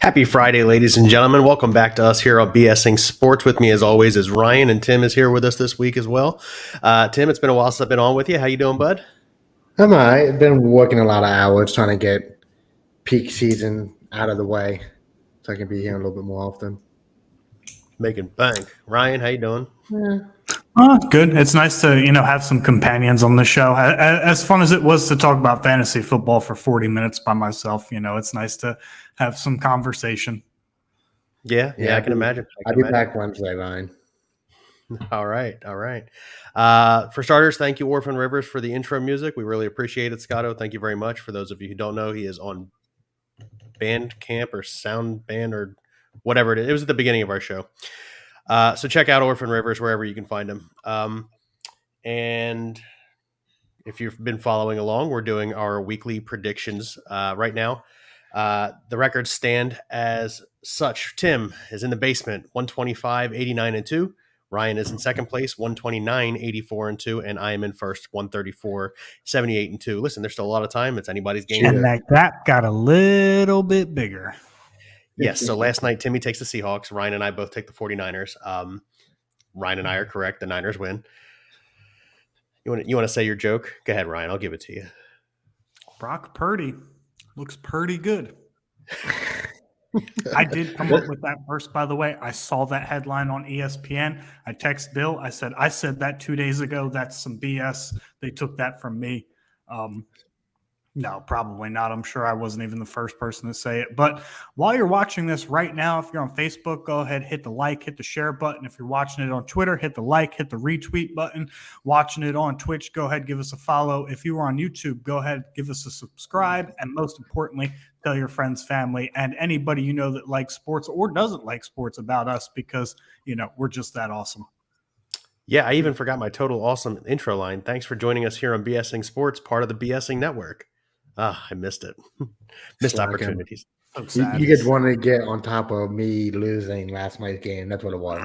Happy Friday, ladies and gentlemen. Welcome back to us here on BSing Sports. With me, as always, is Ryan, and Tim is here with us this week as well. Tim, it's been a while since I've been on with you. How you doing, bud? I'm all right. I've been working a lot of hours trying to get peak season out of the way so I can be here a little bit more often. Making bank. Ryan, how you doing? Yeah. Good. It's nice to, have some companions on the show. As fun as it was to talk about fantasy football for 40 minutes by myself, it's nice to have some conversation. Yeah, I can imagine. I'll be back Wednesday, Ryan. All right. For starters, thank you, Orphan Rivers, for the intro music. We really appreciate it, Scotto. Thank you very much. For those of you who don't know, he is on Bandcamp or Soundband or whatever it is. It was at the beginning of our show. So check out Orphan Rivers wherever you can find him. And if you've been following along, we're doing our weekly predictions right now. The records stand as such. Tim is in the basement, 125, 89, and 2. Ryan is in second place, 129, 84, and 2. And I am in first, 134, 78, and 2. Listen, there's still a lot of time. It's anybody's game. And that gap got a little bit bigger. Yes, so last night, Timmy takes the Seahawks. Ryan and I both take the 49ers. Ryan and I are correct. The Niners win. You want to say your joke? Go ahead, Ryan. I'll give it to you. Brock Purdy looks pretty good. I did come up with that first, by the way. I saw that headline on ESPN. I texted Bill. I said that 2 days ago. That's some BS. They took that from me. No, probably not. I'm sure I wasn't even the first person to say it. But while you're watching this right now, if you're on Facebook, go ahead, hit the like, hit the share button. If you're watching it on Twitter, hit the like, hit the retweet button. Watching it on Twitch, go ahead, give us a follow. If you are on YouTube, go ahead, give us a subscribe. And most importantly, tell your friends, family, and anybody you know that likes sports or doesn't like sports about us because, we're just that awesome. Yeah, I even forgot my total awesome intro line. Thanks for joining us here on BSing Sports, part of the BSing Network. I missed it. Missed opportunities. You just wanted to get on top of me losing last night's game. That's what it was.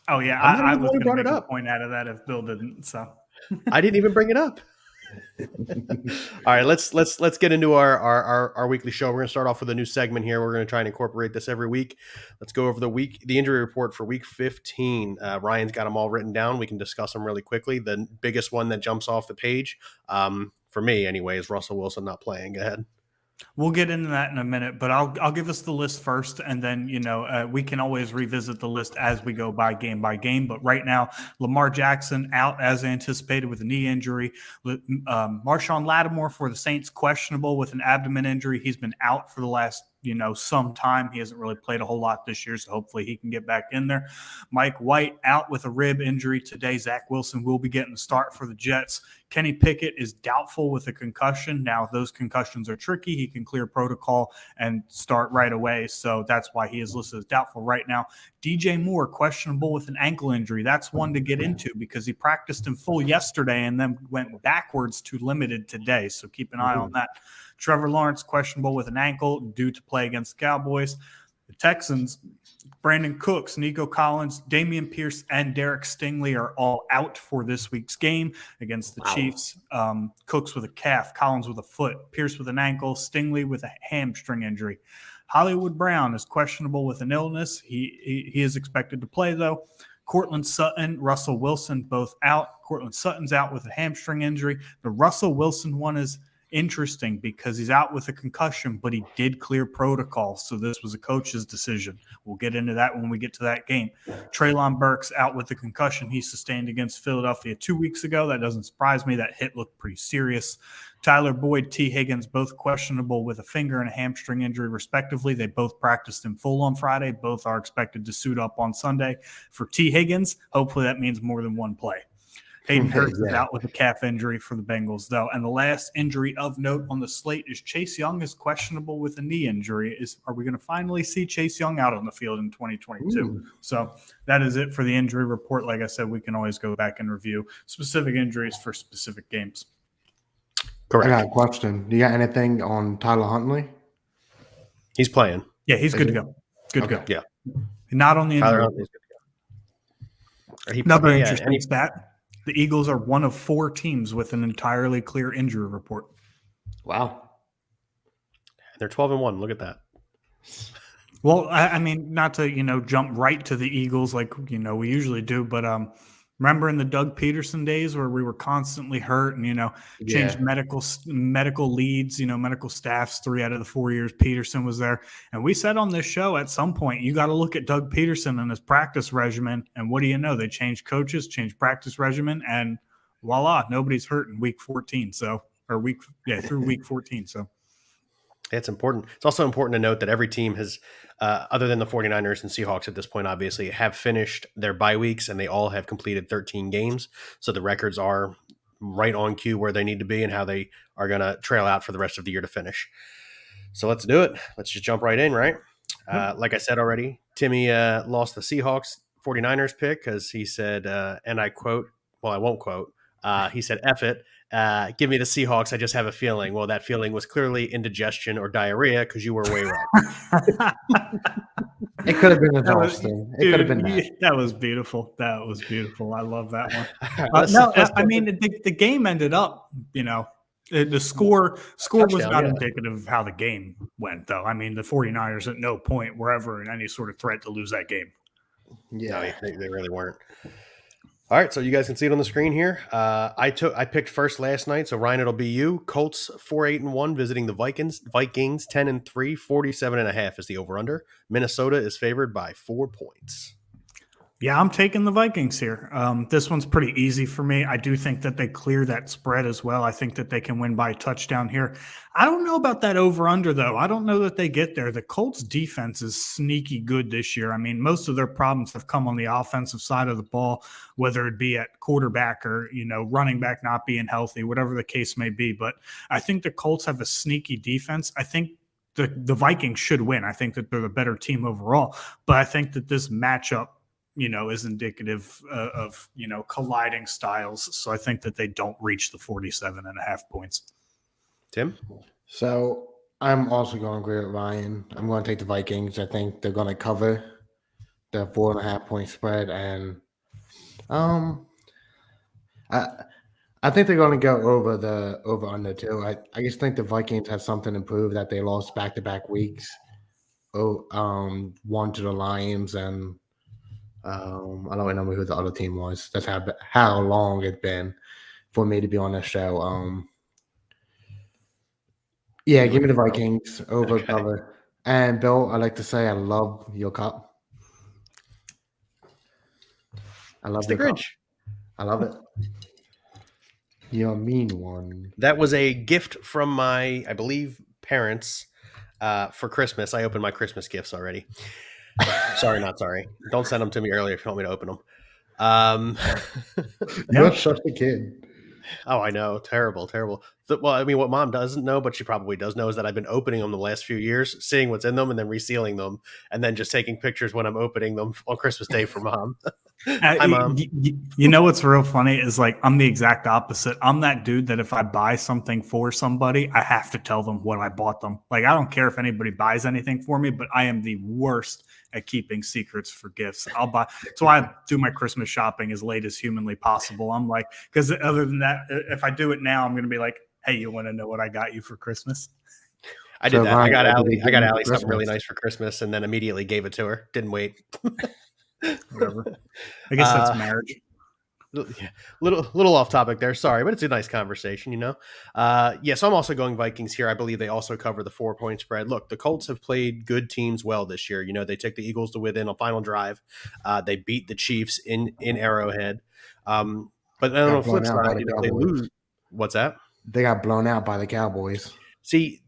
Oh, yeah. I was going to make a point out of that if Bill didn't. So I didn't even bring it up. All right, let's get into our weekly show. We're going to start off with a new segment here. We're going to try and incorporate this every week. Let's go over the injury report for week 15. Ryan's got them all written down. We can discuss them really quickly. The biggest one that jumps off the page, for me anyway, is Russell Wilson not playing. Go ahead. We'll get into that in a minute, but I'll give us the list first, and then we can always revisit the list as we go by game. But right now, Lamar Jackson out as anticipated with a knee injury. Marshawn Lattimore for the Saints questionable with an abdomen injury. He's been out for the last some time. He hasn't really played a whole lot this year, so hopefully he can get back in there. Mike White out with a rib injury today. Zach Wilson will be getting the start for the Jets. Kenny Pickett is doubtful with a concussion. Now, those concussions are tricky. He can clear protocol and start right away, so that's why he is listed as doubtful right now. DJ Moore, questionable with an ankle injury. That's one to get into because he practiced in full yesterday and then went backwards to limited today, so keep an eye on that. Trevor Lawrence, questionable with an ankle due to play against the Cowboys. The Texans, Brandon Cooks, Nico Collins, Damian Pierce, and Derek Stingley are all out for this week's game against the Chiefs. Cooks with a calf, Collins with a foot, Pierce with an ankle, Stingley with a hamstring injury. Hollywood Brown is questionable with an illness. He is expected to play, though. Cortland Sutton, Russell Wilson, both out. Cortland Sutton's out with a hamstring injury. The Russell Wilson one is interesting because he's out with a concussion, but he did clear protocol, so this was a coach's decision. We'll get into that when we get to that game. Treylon Burks out with the concussion he sustained against Philadelphia 2 weeks ago. That doesn't surprise me. That hit looked pretty serious. Tyler Boyd, T. Higgins, both questionable with a finger and a hamstring injury, respectively. They both practiced in full on Friday. Both are expected to suit up on Sunday. For T. Higgins, hopefully that means more than one play. Hayden Hurst is out with a calf injury for the Bengals, though. And the last injury of note on the slate is Chase Young is questionable with a knee injury. Are we going to finally see Chase Young out on the field in 2022? Ooh. So that is it for the injury report. Like I said, we can always go back and review specific injuries for specific games. Correct. I got a question. Do you got anything on Tyler Huntley? He's playing. Yeah, he's good to go. Good to go. Yeah. Not on the injury report. Good to go. Another interesting stat. The Eagles are one of 4 teams with an entirely clear injury report. Wow. They're 12-1. Look at that. Well, I mean, not to jump right to the Eagles like we usually do, but remember in the Doug Peterson days where we were constantly hurt and changed Yeah. medical leads, medical staffs 3 out of the 4 years Peterson was there, and we said on this show at some point you got to look at Doug Peterson and his practice regimen, and what do you know? They changed coaches, changed practice regimen, and voila, nobody's hurt in week 14. So through week 14. So. It's important. It's also important to note that every team has, other than the 49ers and Seahawks at this point, obviously, have finished their bye weeks, and they all have completed 13 games. So the records are right on cue where they need to be and how they are going to trail out for the rest of the year to finish. So let's do it. Let's just jump right in, right? Like I said already, Timmy lost the Seahawks 49ers pick because he said, and I quote, well, I won't quote, he said, F it. Give me the Seahawks. I just have a feeling. Well, that feeling was clearly indigestion or diarrhea because you were way wrong. It could have been exhausting. It could have been that. That was beautiful. That was beautiful. I love that one. I mean, the game ended up, the score was not indicative of how the game went, though. I mean, the 49ers at no point were ever in any sort of threat to lose that game. Yeah, no, they really weren't. All right, so you guys can see it on the screen here. I picked first last night, so Ryan, it'll be you. Colts 4-8-1 visiting the Vikings. Vikings 10-3, 47.5 is the over/under. Minnesota is favored by 4 points. Yeah, I'm taking the Vikings here. This one's pretty easy for me. I do think that they clear that spread as well. I think that they can win by a touchdown here. I don't know about that over-under, though. I don't know that they get there. The Colts' defense is sneaky good this year. I mean, most of their problems have come on the offensive side of the ball, whether it be at quarterback or, running back not being healthy, whatever the case may be. But I think the Colts have a sneaky defense. I think the Vikings should win. I think that they're the better team overall. But I think that this matchup is indicative of colliding styles. So I think that they don't reach the 47.5 points. Tim? So I'm also going to agree with Ryan. I'm going to take the Vikings. I think they're going to cover the 4.5 point spread. And I think they're going to go over the over-under too. I just think the Vikings have something to prove that they lost back-to-back weeks. One to the Lions and I don't remember who the other team was. That's how long it's been for me to be on this show. Yeah, give me the Vikings over cover. And Bill, I'd like to say I love your cup. I love the Grinch. I love it. You're a mean one. That was a gift from my, I believe, parents for Christmas. I opened my Christmas gifts already. Sorry, not sorry. Don't send them to me earlier if you want me to open them. You're such a kid. Oh, I know. Terrible. Well, I mean, what Mom doesn't know, but she probably does know, is that I've been opening them the last few years, seeing what's in them, and then resealing them, and then just taking pictures when I'm opening them on Christmas Day for Mom. Hi, Mom. You know what's real funny is I'm the exact opposite. I'm that dude that if I buy something for somebody, I have to tell them what I bought them. I don't care if anybody buys anything for me, but I am the worst at keeping secrets for gifts. That's why I do my Christmas shopping as late as humanly possible. I'm because other than that, if I do it now, I'm going to be like, hey, you want to know what I got you for Christmas? I did that. I got Allie something really nice for Christmas and then immediately gave it to her. Didn't wait. Whatever. I guess that's marriage. Yeah, little off topic there. Sorry, but it's a nice conversation, so I'm also going Vikings here. I believe they also cover the 4 point spread. Look, the Colts have played good teams well this year. They took the Eagles to within a final drive. They beat the Chiefs in Arrowhead. But then on the flip side, they lose. What's that? They got blown out by the Cowboys. See,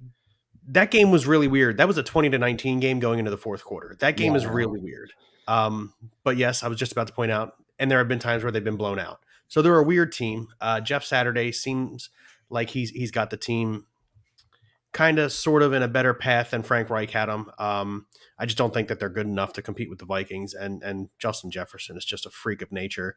that game was really weird. That was a 20-19 game going into the fourth quarter. That game is really weird. But yes, I was just about to point out, and there have been times where they've been blown out. So they're a weird team. Jeff Saturday seems like he's got the team kind of sort of in a better path than Frank Reich had them. I just don't think that they're good enough to compete with the Vikings, and Justin Jefferson is just a freak of nature.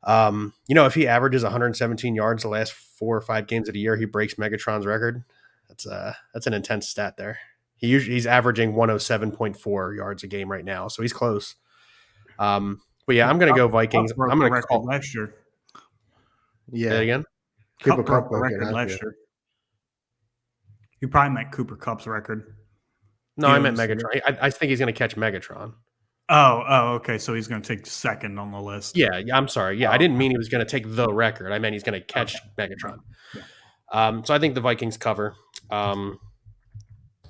If he averages 117 yards the last 4 or 5 games of the year, he breaks Megatron's record. That's an intense stat there. He's averaging 107.4 yards a game right now, so he's close. But yeah, I'm going to go Vikings. I'm going to call last year. Yeah, say it again. Cooper Kupp record last year. You probably meant Cooper Kupp's record. No, He I meant owns- Megatron. I think he's going to catch Megatron. Okay. So he's going to take second on the list. Yeah, I'm sorry. Yeah, I didn't mean he was going to take the record. I meant he's going to catch Megatron. Yeah. So I think the Vikings cover.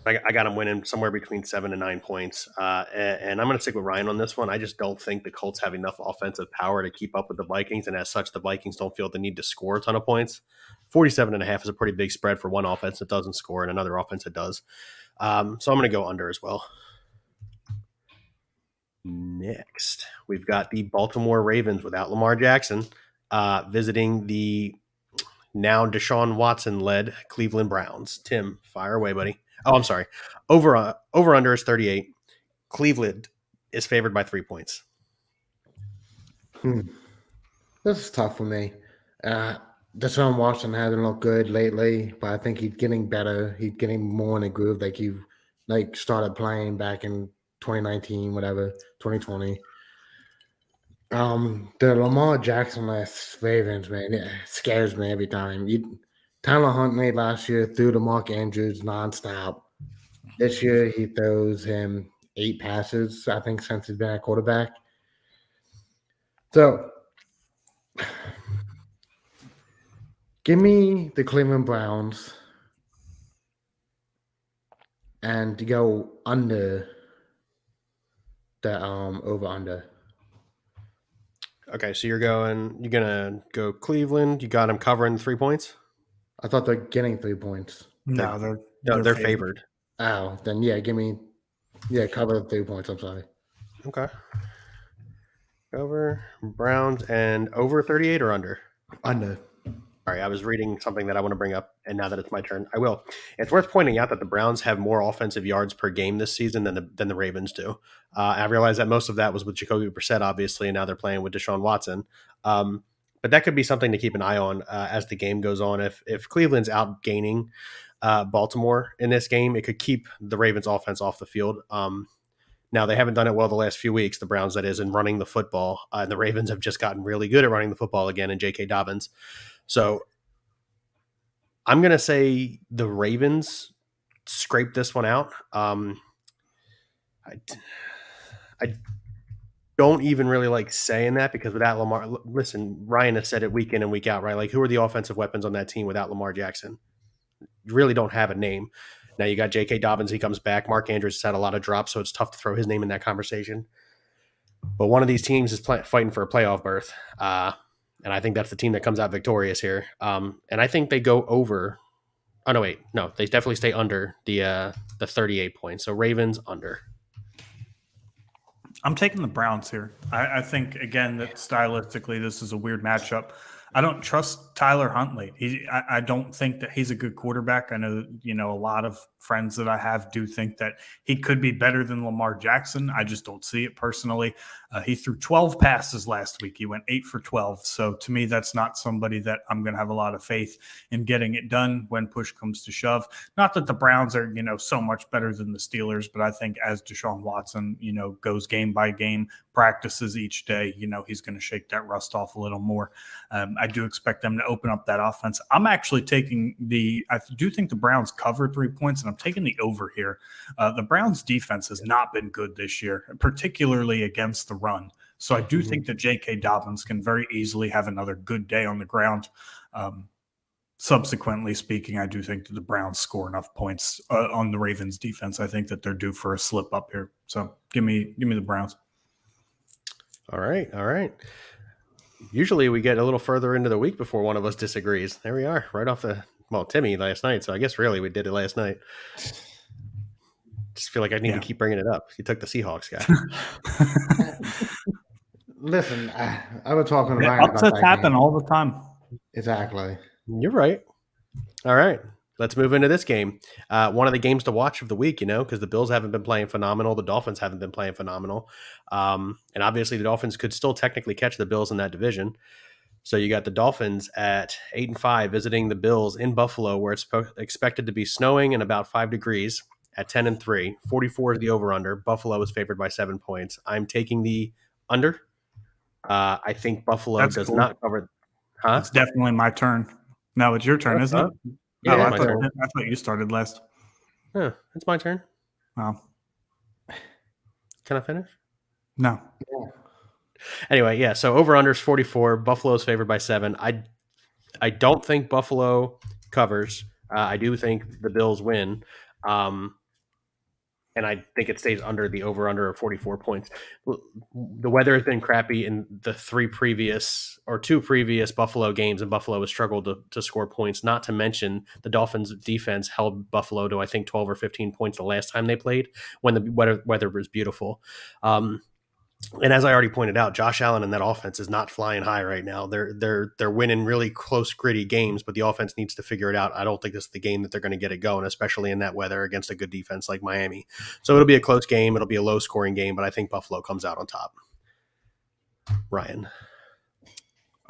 I got them winning somewhere between 7 and 9 points. And I'm going to stick with Ryan on this one. I just don't think the Colts have enough offensive power to keep up with the Vikings. And as such, the Vikings don't feel the need to score a ton of points. 47.5 is a pretty big spread for one offense that doesn't score and another offense that does. So I'm going to go under as well. Next, we've got the Baltimore Ravens without Lamar Jackson visiting the now Deshaun Watson-led Cleveland Browns. Tim, fire away, buddy. Oh, I'm sorry. Over under is 38. Cleveland is favored by 3 points. This is tough for me. Deshaun Watson hasn't looked good lately, but I think he's getting better. He's getting more in a groove. Like he started playing back in 2019, whatever, 2020. The Lamar Jackson-less Ravens, man, it scares me every time. Tyler Huntley last year threw to Mark Andrews nonstop. This year he throws him 8 passes, I think, since he's been a quarterback. So give me the Cleveland Browns and to go under the over-under. Okay, so you're gonna go Cleveland. You got them covering 3 points. I thought they're getting 3 points. No, They're favored. Oh, then cover 3 points. I'm sorry. Okay. Over Browns and over 38 or under? Under. All right, I was reading something that I want to bring up, and now that it's my turn, I will. It's worth pointing out that the Browns have more offensive yards per game this season than the Ravens do. I realize that most of that was with Jacoby Brissett, obviously, and now they're playing with Deshaun Watson. But that could be something to keep an eye on as the game goes on. If Cleveland's outgaining Baltimore in this game, it could keep the Ravens' offense off the field. Now, they haven't done it well the last few weeks, the Browns, that is, in running the football. And the Ravens have just gotten really good at running the football again in J.K. Dobbins. So I'm going to say the Ravens scrape this one out. I don't even really like saying that because without Lamar, listen, Ryan has said it week in and week out, right? Like, who are the offensive weapons on that team without Lamar Jackson? You really don't have a name. Now you got J.K. Dobbins. He comes back. Mark Andrews has had a lot of drops, so it's tough to throw his name in that conversation. But one of these teams is fighting for a playoff berth. And I think that's the team that comes out victorious here. And I think they go over. Oh, no, wait. No, they definitely stay under the 38 points. So Ravens under. I'm taking the Browns here. I think, again, that stylistically this is a weird matchup. I don't trust Tyler Huntley. I don't think that he's a good quarterback. I know, a lot of friends that I have do think that he could be better than Lamar Jackson. I just don't see it personally. He threw 12 passes last week. He went 8 for 12. So to me, that's not somebody that I'm going to have a lot of faith in getting it done when push comes to shove. Not that the Browns are, so much better than the Steelers, but I think as Deshaun Watson, goes game by game, practices each day, he's going to shake that rust off a little more. I do expect them to open up that offense. I'm actually taking I do think the Browns cover 3 points, and I'm taking the over here. The Browns defense has not been good this year, particularly against the run. So I do think that J.K. Dobbins can very easily have another good day on the ground. Subsequently speaking, I do think that the Browns score enough points on the Ravens defense. I think that they're due for a slip up here. So give me the Browns. All right. Usually we get a little further into the week before one of us disagrees. There we are, right off Timmy last night. So I guess really we did it last night. Just feel like I need to keep bringing it up. You took the Seahawks guy. Listen, I was talking to Ryan about upsets that happen game. all the time. Exactly. You're right. All right. Let's move into this game. One of the games to watch of the week, because the Bills haven't been playing phenomenal. The Dolphins haven't been playing phenomenal. And obviously the Dolphins could still technically catch the Bills in that division. So you got the Dolphins at 8-5 visiting the Bills in Buffalo, where it's expected to be snowing and about 5 degrees at 10-3. 44 is the over-under. Buffalo is favored by 7 points. I'm taking the under. I think Buffalo does not cover. Huh? It's definitely my turn. No, it's your turn, isn't it? Yeah, I my turn. thought you started last. Yeah, it's my turn. Wow. Can I finish? No. Anyway, yeah. So over under is 44. Buffalo's favored by 7. I don't think Buffalo covers. I do think the Bills win. And I think it stays under the over-under of 44 points. The weather has been crappy in the two previous Buffalo games, and Buffalo has struggled to score points, not to mention the Dolphins' defense held Buffalo to, I think, 12 or 15 points the last time they played when the weather was beautiful. And as I already pointed out, Josh Allen and that offense is not flying high right now. They're winning really close, gritty games, but the offense needs to figure it out. I don't think this is the game that they're going to get it going, especially in that weather against a good defense like Miami. So it'll be a close game. It'll be a low-scoring game, but I think Buffalo comes out on top. Ryan.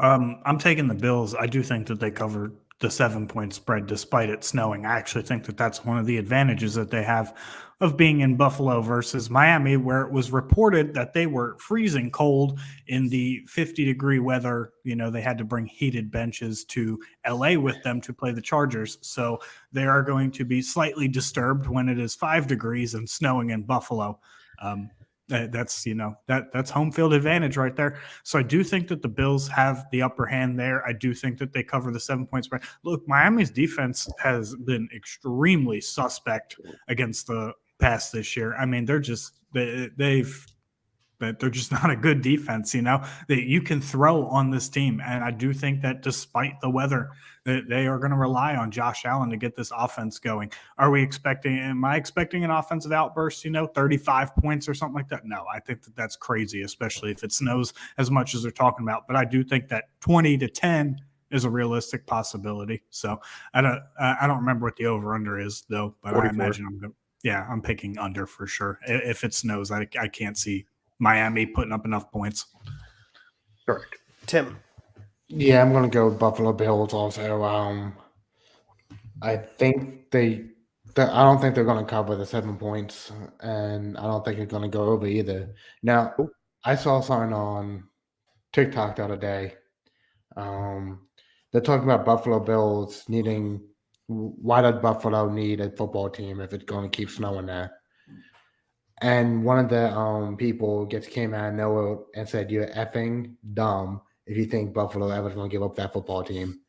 I'm taking the Bills. I do think that they cover the 7-point spread despite it snowing. I actually think that that's one of the advantages that they have of being in Buffalo versus Miami, where it was reported that they were freezing cold in the 50-degree weather. You know, they had to bring heated benches to LA with them to play the Chargers. So they are going to be slightly disturbed when it is 5 degrees and snowing in Buffalo. That's that's home field advantage right there. So I do think that the Bills have the upper hand there. I do think that they cover the 7-point spread. Look, Miami's defense has been extremely suspect against the pass this year. I mean, they're just they're just not a good defense, that you can throw on this team. And I do think that despite the weather, that they are going to rely on Josh Allen to get this offense going. Am I expecting an offensive outburst, 35 points or something like that? No, I think that that's crazy, especially if it snows as much as they're talking about. But I do think that 20-10 is a realistic possibility. So I don't remember what the over-under is, though, but 44. I imagine I'm picking under for sure. If it snows, I can't see Miami putting up enough points. Correct. Tim. Yeah, I'm going to go with Buffalo Bills also. I think I don't think they're going to cover the 7 points, and I don't think it's going to go over either. Now, I saw something on TikTok the other day. They're talking about Buffalo Bills needing – why does Buffalo need a football team if it's going to keep snowing there? And one of the people came out of nowhere and said, "You're effing dumb if you think Buffalo ever going to give up that football team."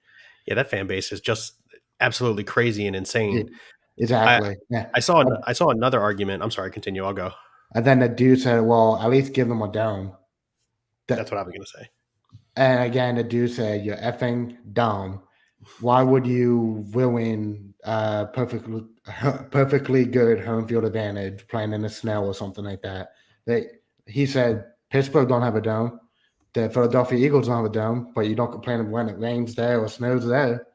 Yeah, that fan base is just absolutely crazy and insane. Exactly. I saw another argument. I'm sorry, continue. I'll go. And then the dude said, "Well, at least give them a dome." That's what I was going to say. And again, the dude said, "You're effing dumb. Why would you ruin perfectly good home field advantage playing in the snow or something like that?" He said Pittsburgh don't have a dome. The Philadelphia Eagles don't have a dome, but you don't complain when it rains there or snows there.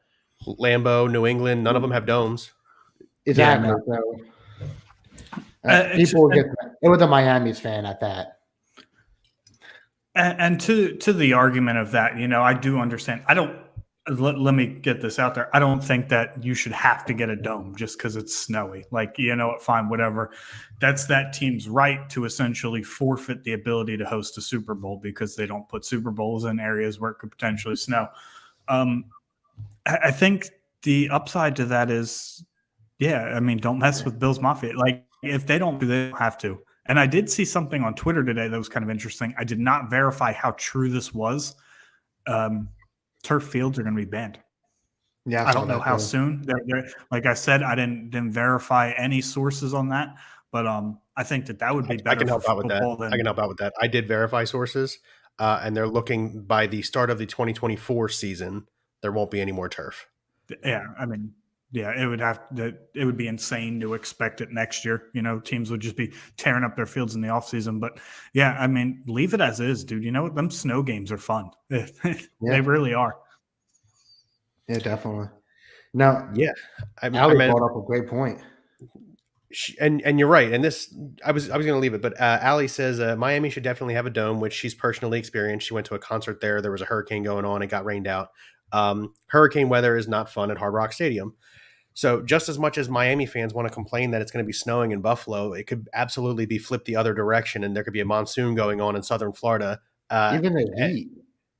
Lambeau, New England, none of them have domes. Exactly. Yeah, so, people get that. It was a Miami's fan at that. And to the argument of that, I do understand. Let me get this out there. I don't think that you should have to get a dome just because it's snowy. Like, fine, whatever. That's that team's right to essentially forfeit the ability to host a Super Bowl because they don't put Super Bowls in areas where it could potentially snow. I think the upside to that is, don't mess with Bills Mafia. Like, if they don't have to. And I did see something on Twitter today that was kind of interesting. I did not verify how true this was. Turf fields are going to be banned. Yeah, I don't know how soon. They're, like I said, I didn't verify any sources on that, but I think that would be better. I can help out with that. I did verify sources, and they're looking by the start of the 2024 season, there won't be any more turf. Yeah, it would be insane to expect it next year. Teams would just be tearing up their fields in the offseason. But yeah, leave it as is, dude. You know what? Them snow games are fun. They really are. Yeah, definitely. Now, Ali brought up a great point. And you're right. And this, I was going to leave it, but Ali says Miami should definitely have a dome, which she's personally experienced. She went to a concert there. There was a hurricane going on. It got rained out. Hurricane weather is not fun at Hard Rock Stadium. So just as much as Miami fans want to complain that it's going to be snowing in Buffalo, it could absolutely be flipped the other direction, and there could be a monsoon going on in southern Florida. Even the heat.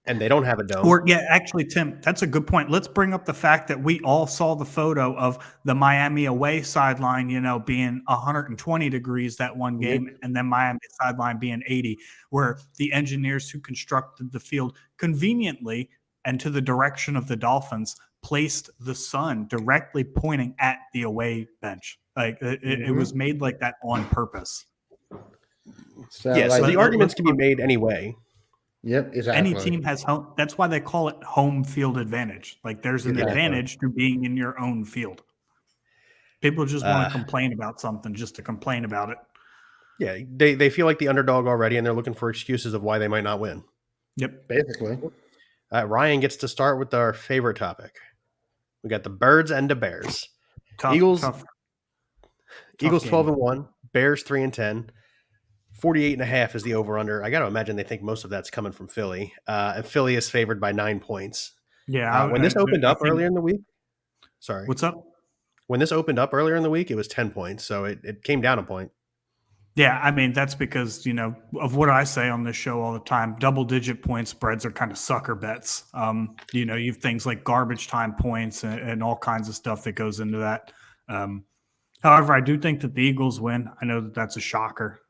and they don't have a dome. Or yeah, actually, Tim, that's a good point. Let's bring up the fact that we all saw the photo of the Miami away sideline, being 120 degrees that one game, and then Miami sideline being 80, where the engineers who constructed the field conveniently and to the direction of the Dolphins placed the sun directly pointing at the away bench. Like it was made like that on purpose. So, Yeah, so the arguments can be made anyway. Yep, exactly. Any team has home. That's why they call it home field advantage. Like there's an advantage to being in your own field. People just want to complain about something just to complain about it. Yeah, they feel like the underdog already, and they're looking for excuses of why they might not win. Yep, basically. Ryan gets to start with our favorite topic. We got the Birds and the Bears. Eagles 12-1, Bears 3-10. 48.5 is the over-under. I got to imagine they think most of that's coming from Philly. And Philly is favored by 9 points. Yeah. When this opened up earlier in the week, sorry. What's up? When this opened up earlier in the week, it was 10 points. So it came down a point. Yeah, I mean, that's because, of what I say on this show all the time, double-digit point spreads are kind of sucker bets. You have things like garbage time points and all kinds of stuff that goes into that. However, I do think that the Eagles win. I know that that's a shocker.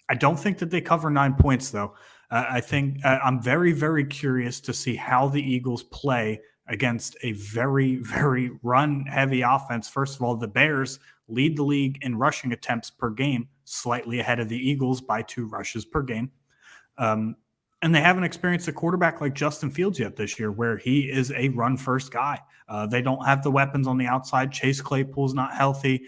I don't think that they cover 9 points, though. I think I'm very, very curious to see how the Eagles play against a very, very run-heavy offense. First of all, the Bears lead the league in rushing attempts per game, slightly ahead of the Eagles by 2 rushes per game. And they haven't experienced a quarterback like Justin Fields yet this year, where he is a run-first guy. They don't have the weapons on the outside. Chase Claypool's not healthy.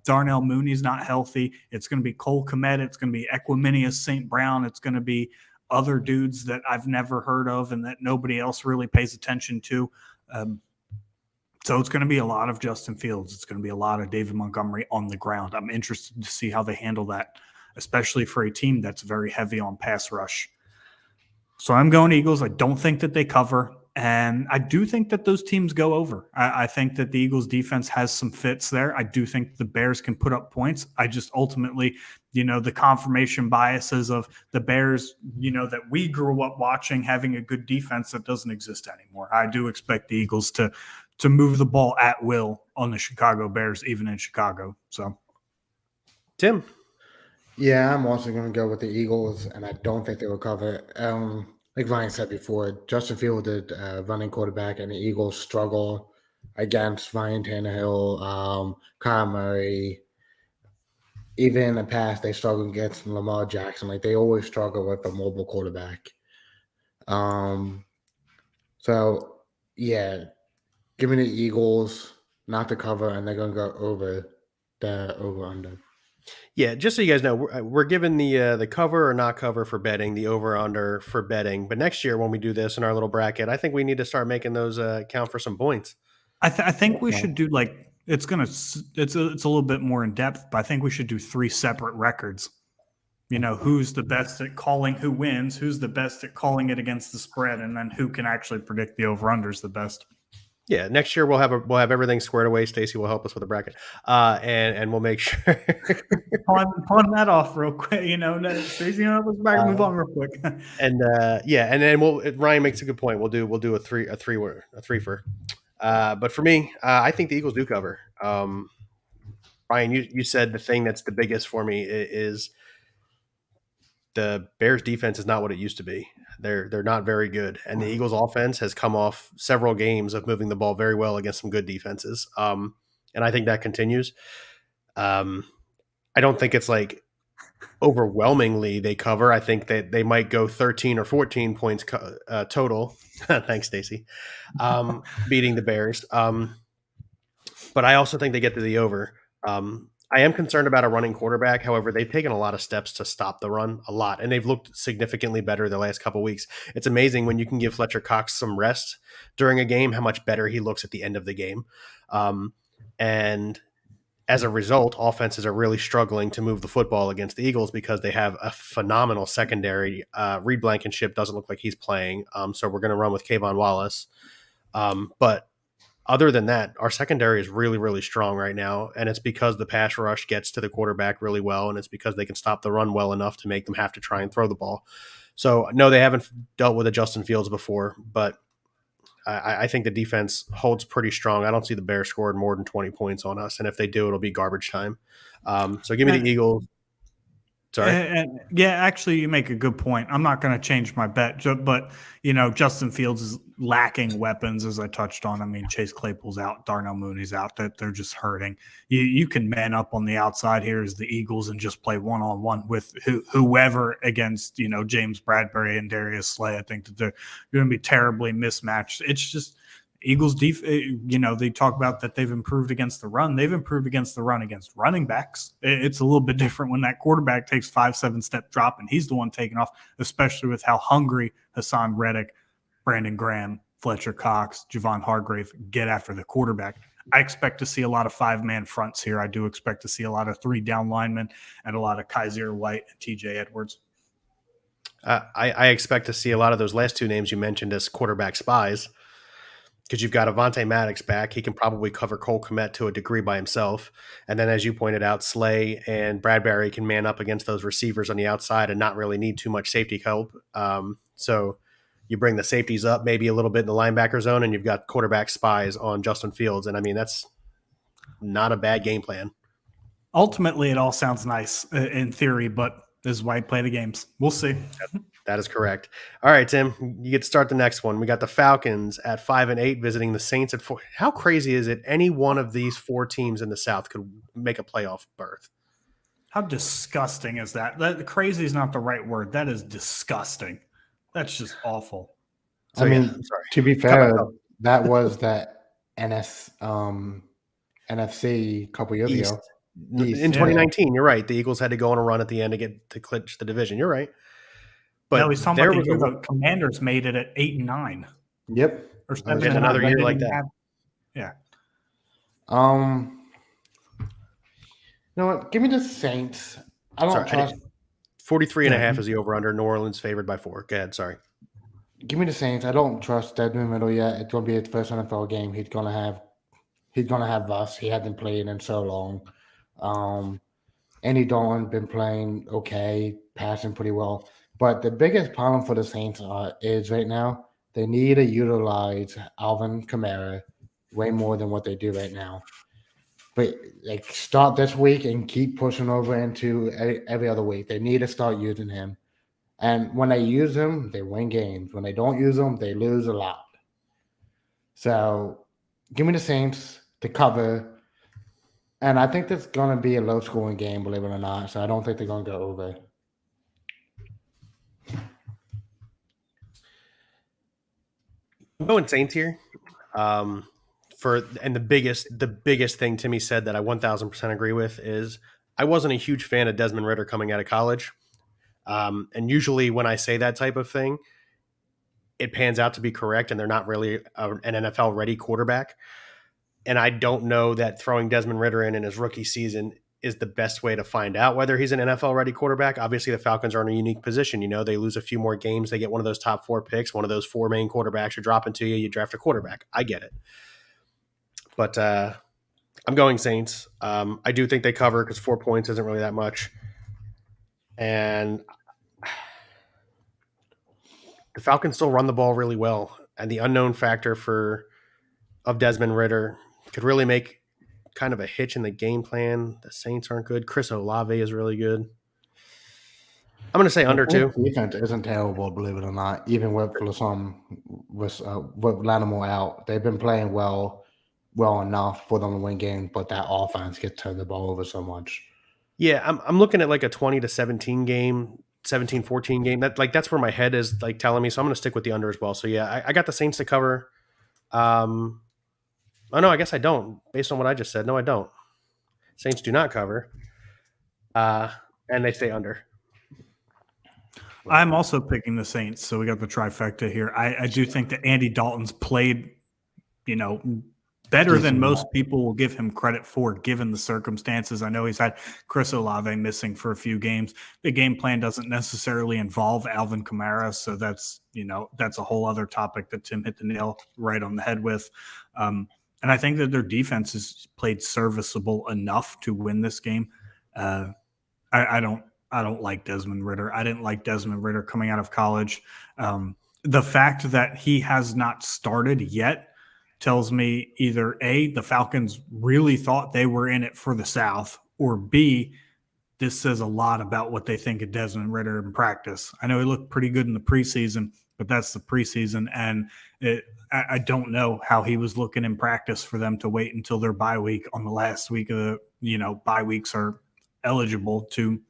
Darnell Mooney's not healthy. It's going to be Cole Kmet. It's going to be Equiminius St. Brown. It's going to be other dudes that I've never heard of and that nobody else really pays attention to. So it's going to be a lot of Justin Fields. It's going to be a lot of David Montgomery on the ground. I'm interested to see how they handle that, especially for a team that's very heavy on pass rush. So I'm going Eagles. I don't think that they cover. And I do think that those teams go over. I think that the Eagles defense has some fits there. I do think the Bears can put up points. I just ultimately, the confirmation biases of the Bears, that we grew up watching having a good defense that doesn't exist anymore. I do expect the Eagles to move the ball at will on the Chicago Bears, even in Chicago. So, Tim. Yeah, I'm also going to go with the Eagles, and I don't think they will cover. Like Ryan said before, Justin Fields did running quarterback, and the Eagles struggle against Ryan Tannehill, Kyle Murray. Even in the past, they struggled against Lamar Jackson. Like, they always struggle with a mobile quarterback. So, yeah, give me the Eagles, not to cover, and they're going to go over the over-under. Yeah, just so you guys know, we're given the cover or not cover for betting, the over/under for betting. But next year when we do this in our little bracket, I think we need to start making those count for some points. I think we should do it's a little bit more in depth, but I think we should do 3 separate records. Who's the best at calling who wins, who's the best at calling it against the spread, and then who can actually predict the over/unders the best. Yeah, next year we'll have everything squared away. Stacey will help us with a bracket, and we'll make sure. pawn that off real quick. Stacey, let's move on real quick. And then Ryan makes a good point. We'll do a threefer. But for me, I think the Eagles do cover. Ryan, you said the thing that's the biggest for me is the Bears defense is not what it used to be. They're not very good, and the Eagles offense has come off several games of moving the ball very well against some good defenses. And I think that continues. I don't think it's like overwhelmingly they cover. I think that they might go 13 or 14 points total. Thanks, Stacey. Beating the Bears. But I also think they get to the over. I am concerned about a running quarterback. However, they've taken a lot of steps to stop the run, a lot, and they've looked significantly better the last couple of weeks. It's amazing when you can give Fletcher Cox some rest during a game, how much better he looks at the end of the game. And as a result, offenses are really struggling to move the football against the Eagles because they have a phenomenal secondary. Reed Blankenship doesn't look like he's playing, so we're going to run with Kayvon Wallace. But other than that, our secondary is really, really strong right now, and it's because the pass rush gets to the quarterback really well, and it's because they can stop the run well enough to make them have to try and throw the ball. So no, they haven't dealt with a Justin Fields before, but I think the defense holds pretty strong. I don't see the Bears scoring more than 20 points on us, and if they do, it'll be garbage time. So give me the Eagles. Sorry. Yeah, actually, you make a good point. I'm not going to change my bet, but Justin Fields is lacking weapons, as I touched on. I mean, Chase Claypool's out, Darnell Mooney's out. That they're just hurting. You can man up on the outside here as the Eagles and just play one-on-one with whoever against James Bradbury and Darius Slay. I think that they're going to be terribly mismatched. It's just Eagles they talk about that they've improved against the run. They've improved against the run against running backs. It's a little bit different when that quarterback takes 5-7 step drop and he's the one taking off, especially with how hungry Hassan Reddick, Brandon Graham, Fletcher Cox, Javon Hargrave get after the quarterback. I expect to see a lot of 5-man fronts here. I do expect to see a lot of 3 down linemen and a lot of Kaiser White and TJ Edwards. I expect to see a lot of those last 2 names you mentioned as quarterback spies, because you've got Avonte Maddox back. He can probably cover Cole Kmet to a degree by himself. And then, as you pointed out, Slay and Bradbury can man up against those receivers on the outside and not really need too much safety help. So you bring the safeties up maybe a little bit in the linebacker zone, and you've got quarterback spies on Justin Fields. And, I mean, that's not a bad game plan. Ultimately, it all sounds nice in theory, but this is why you play the games. We'll see. That is correct. All right, Tim, you get to start the next one. We got the Falcons at 5-8 visiting the Saints at 4. How crazy is it? Any one of these 4 teams in the South could make a playoff berth. How disgusting is that? Crazy is not the right word. That is disgusting. That's just awful. So, to be fair, that was that NFC a couple years ago. In 2019, you're right. The Eagles had to go on a run at the end to clinch the division. You're right. But no, he's talking about the Commanders made it at 8-9. Yep. Or 7 and another year like that. Yeah. You know what? Give me the Saints. I don't trust. 43.5 is the over-under. New Orleans favored by 4. Go ahead. Sorry. Give me the Saints. I don't trust Desmond Riddle yet. It's going to be his first NFL game. He's going to have us. He hasn't played in so long. Andy Dalton been playing okay, passing pretty well. But the biggest problem for the Saints is right now they need to utilize Alvin Kamara way more than what they do right now. But start this week and keep pushing over into every other week. They need to start using him. And when they use him, they win games. When they don't use him, they lose a lot. So give me the Saints to cover. And I think that's going to be a low-scoring game, believe it or not. So I don't think they're going to go over. I'm going Saints here. The biggest thing Timmy said that I 1,000% agree with is I wasn't a huge fan of Desmond Ridder coming out of college. And usually when I say that type of thing, it pans out to be correct, and they're not really an NFL-ready quarterback. And I don't know that throwing Desmond Ridder in his rookie season is the best way to find out whether he's an NFL-ready quarterback. Obviously, the Falcons are in a unique position. They lose a few more games. They get one of those top 4 picks. One of those 4 main quarterbacks are dropping to you. You draft a quarterback. I get it. But I'm going Saints. I do think they cover because 4 points isn't really that much. And the Falcons still run the ball really well. And the unknown factor of Desmond Ridder could really make kind of a hitch in the game plan. The Saints aren't good. Chris Olave is really good. I'm going to say under 2. Defense isn't terrible, believe it or not. Even with Lattimore out, they've been playing well enough for them to win games, but that offense gets turned the ball over so much. Yeah, I'm looking at like a 20-17 game, 17-14 game. That's where my head is telling me. So I'm going to stick with the under as well. So yeah, I got the Saints to cover. Oh, no, I guess I don't. Based on what I just said, no, I don't. Saints do not cover, and they stay under. I'm also picking the Saints, so we got the trifecta here. I do think that Andy Dalton's played, better than most people will give him credit for, given the circumstances. I know he's had Chris Olave missing for a few games. The game plan doesn't necessarily involve Alvin Kamara, so that's a whole other topic that Tim hit the nail right on the head with. And I think that their defense has played serviceable enough to win this game. I I don't like Desmond Ridder. I didn't like Desmond Ridder coming out of college. The fact that he has not started yet tells me either A, the Falcons really thought they were in it for the South, or B, this says a lot about what they think of Desmond Ridder in practice. I know he looked pretty good in the preseason, but that's the preseason, and I don't know how he was looking in practice for them to wait until their bye week on the last week of the bye weeks are eligible to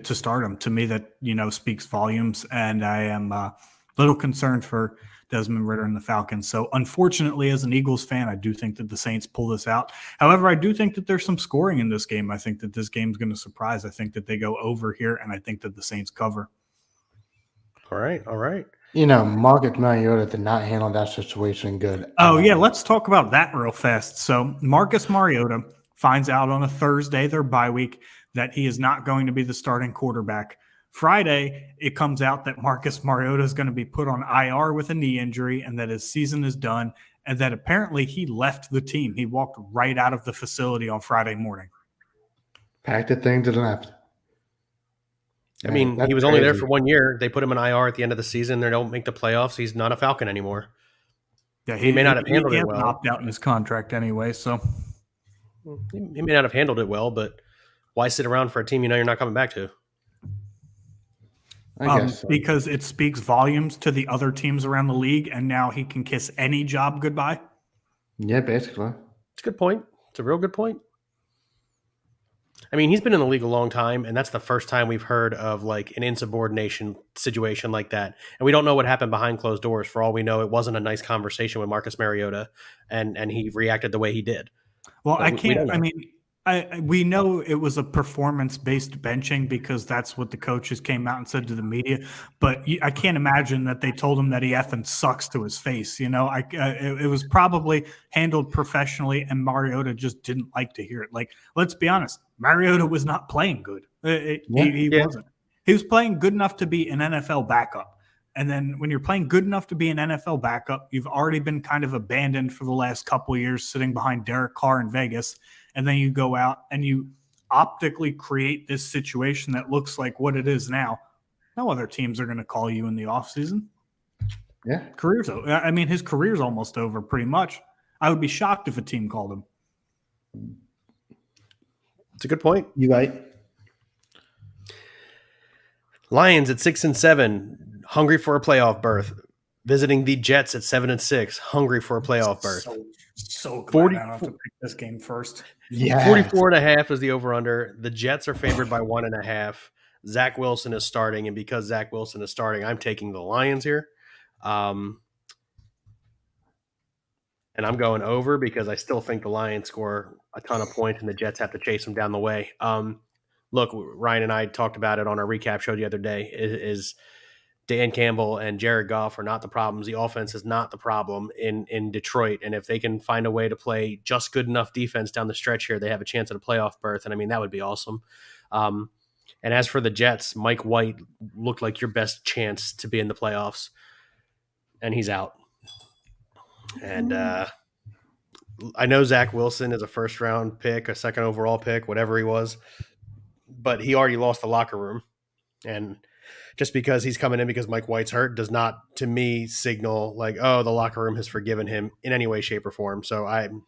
start him. To me, that speaks volumes, and I am a little concerned for Desmond Ridder and the Falcons. So unfortunately, as an Eagles fan, I do think that the Saints pull this out. However, I do think that there's some scoring in this game. I think that this game's going to surprise. I think that they go over here, and I think that the Saints cover. All right. Marcus Mariota did not handle that situation good. Oh, yeah, let's talk about that real fast. So Marcus Mariota finds out on a Thursday, their bye week, that he is not going to be the starting quarterback. Friday, it comes out that Marcus Mariota is going to be put on IR with a knee injury and that his season is done, and that apparently he left the team. He walked right out of the facility on Friday morning. Packed the thing to the left. I mean, he was only there for 1 year. They put him in IR at the end of the season. They don't make the playoffs. He's not a Falcon anymore. Yeah, he may not have handled it well. He opt out in his contract anyway, so he may not have handled it well, but why sit around for a team you're not coming back to? I guess so. Because it speaks volumes to the other teams around the league, and now he can kiss any job goodbye. Yeah, basically. It's a good point. It's a real good point. I mean, he's been in the league a long time, and that's the first time we've heard of like an insubordination situation like that. And we don't know what happened behind closed doors. For all we know, it wasn't a nice conversation with Marcus Mariota, and he reacted the way he did. Well, we know it was a performance-based benching because that's what the coaches came out and said to the media. But I can't imagine that they told him that he effing sucks to his face. It was probably handled professionally, and Mariota just didn't like to hear it. Like, let's be honest, Mariota was not playing good. He wasn't. He was playing good enough to be an NFL backup. And then when you're playing good enough to be an NFL backup, you've already been kind of abandoned for the last couple of years sitting behind Derek Carr in Vegas. And then you go out and you optically create this situation that looks like what it is now. No other teams are going to call you in the offseason. Yeah. His career's almost over pretty much. I would be shocked if a team called him. It's a good point. You right. Lions at 6-7, hungry for a playoff berth. Visiting the Jets at 7-6, hungry for a playoff berth. So glad I don't have to pick this game first. Yeah, 44.5 is the over-under. The Jets are favored by 1.5. Zach Wilson is starting, and because Zach Wilson is starting, I'm taking the Lions here. And I'm going over because I still think the Lions score a ton of points and the Jets have to chase them down the way. Look, Ryan and I talked about it on our recap show the other day. Is Dan Campbell and Jared Goff are not the problems. The offense is not the problem in Detroit. And if they can find a way to play just good enough defense down the stretch here, they have a chance at a playoff berth. And I mean, that would be awesome. And as for the Jets, Mike White looked like your best chance to be in the playoffs. And he's out. And I know Zach Wilson is a first-round pick, a second overall pick, whatever he was. But he already lost the locker room. And just because he's coming in because Mike White's hurt does not, to me, signal like, oh, the locker room has forgiven him in any way, shape, or form. So I'm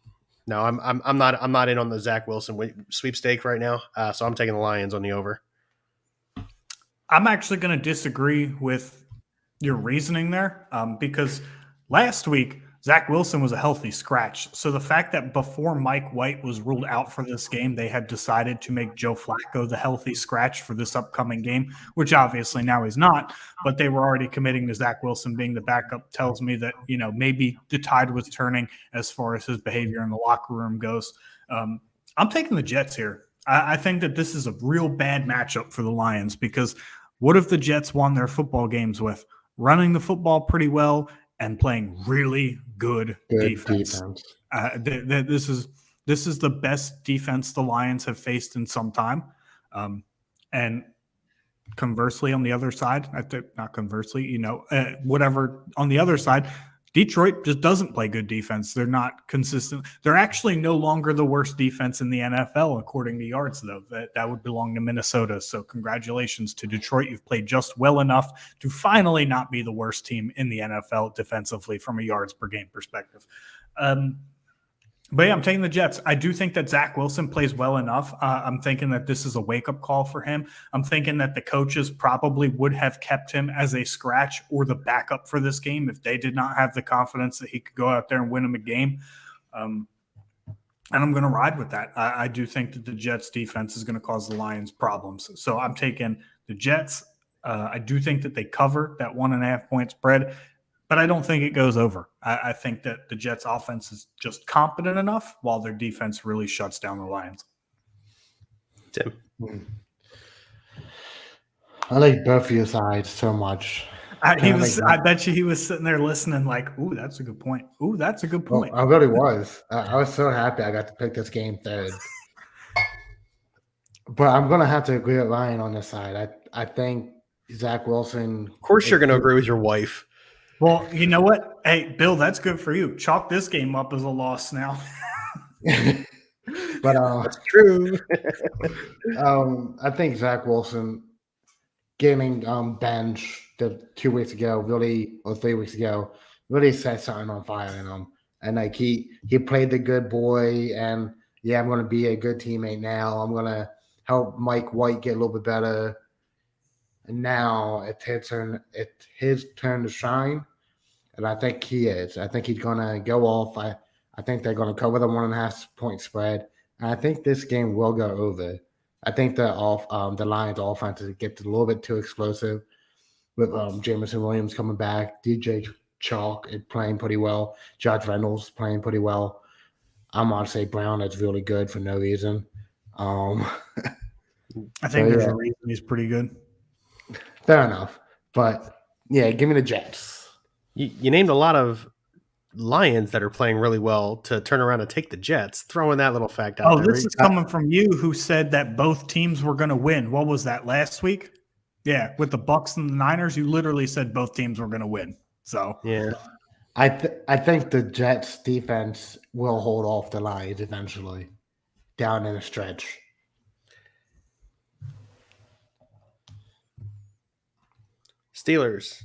not in on the Zach Wilson sweepstake right now. So I'm taking the Lions on the over. I'm actually going to disagree with your reasoning there because last week Zach Wilson was a healthy scratch. So the fact that before Mike White was ruled out for this game, they had decided to make Joe Flacco the healthy scratch for this upcoming game, which obviously now he's not, but they were already committing to Zach Wilson being the backup, tells me that, maybe the tide was turning as far as his behavior in the locker room goes. I'm taking the Jets here. I think that this is a real bad matchup for the Lions because what if the Jets won their football games with running the football pretty well and playing really good defense. This is the best defense the Lions have faced in some time. And conversely, on the other side, whatever on the other side, Detroit just doesn't play good defense. They're not consistent. They're actually no longer the worst defense in the NFL, according to yards, though. That would belong to Minnesota. So congratulations to Detroit. You've played just well enough to finally not be the worst team in the NFL defensively from a yards per game perspective. But yeah, I'm taking the Jets. I do think that Zach Wilson plays well enough. I'm thinking that this is a wake-up call for him. I'm thinking that the coaches probably would have kept him as a scratch or the backup for this game if they did not have the confidence that he could go out there and win him a game. And I'm going to ride with that. I do think that the Jets defense is going to cause the Lions problems. So I'm taking the Jets. I do think that they cover that 1.5 point spread, but I don't think it goes over. I think that the Jets offense is just competent enough while their defense really shuts down the Lions. Tim. I like both of your sides so much. I bet you he was sitting there listening like, ooh, that's a good point. Ooh, that's a good point. Well, I really was. I was so happy I got to pick this game third. But I'm going to have to agree with Ryan on this side. I think Zach Wilson. Of course, you're going to agree with your wife. Well, you know what? Hey, Bill, that's good for you. Chalk this game up as a loss now. But that's true. I think Zach Wilson getting benched 2 weeks ago, or 3 weeks ago, really set something on fire in him. And like he played the good boy, and yeah, I'm going to be a good teammate now. I'm going to help Mike White get a little bit better. And now it's his turn to shine, and I think he is. I think he's going to go off. I think they're going to cover the 1.5 point spread, and I think this game will go over. I think the Lions' offense gets a little bit too explosive with Jameson Williams coming back. DJ Chalk is playing pretty well. Judge Reynolds playing pretty well. I'm going to say Brown is really good for no reason. I think there's a reason he's pretty good. Fair enough. But, yeah, give me the Jets. You named a lot of Lions that are playing really well to turn around and take the Jets, throwing that little fact out there. Oh, this is coming from you who said that both teams were going to win. What was that, last week? Yeah, with the Bucks and the Niners, you literally said both teams were going to win. So, yeah. I think the Jets defense will hold off the Lions eventually down in a stretch. Steelers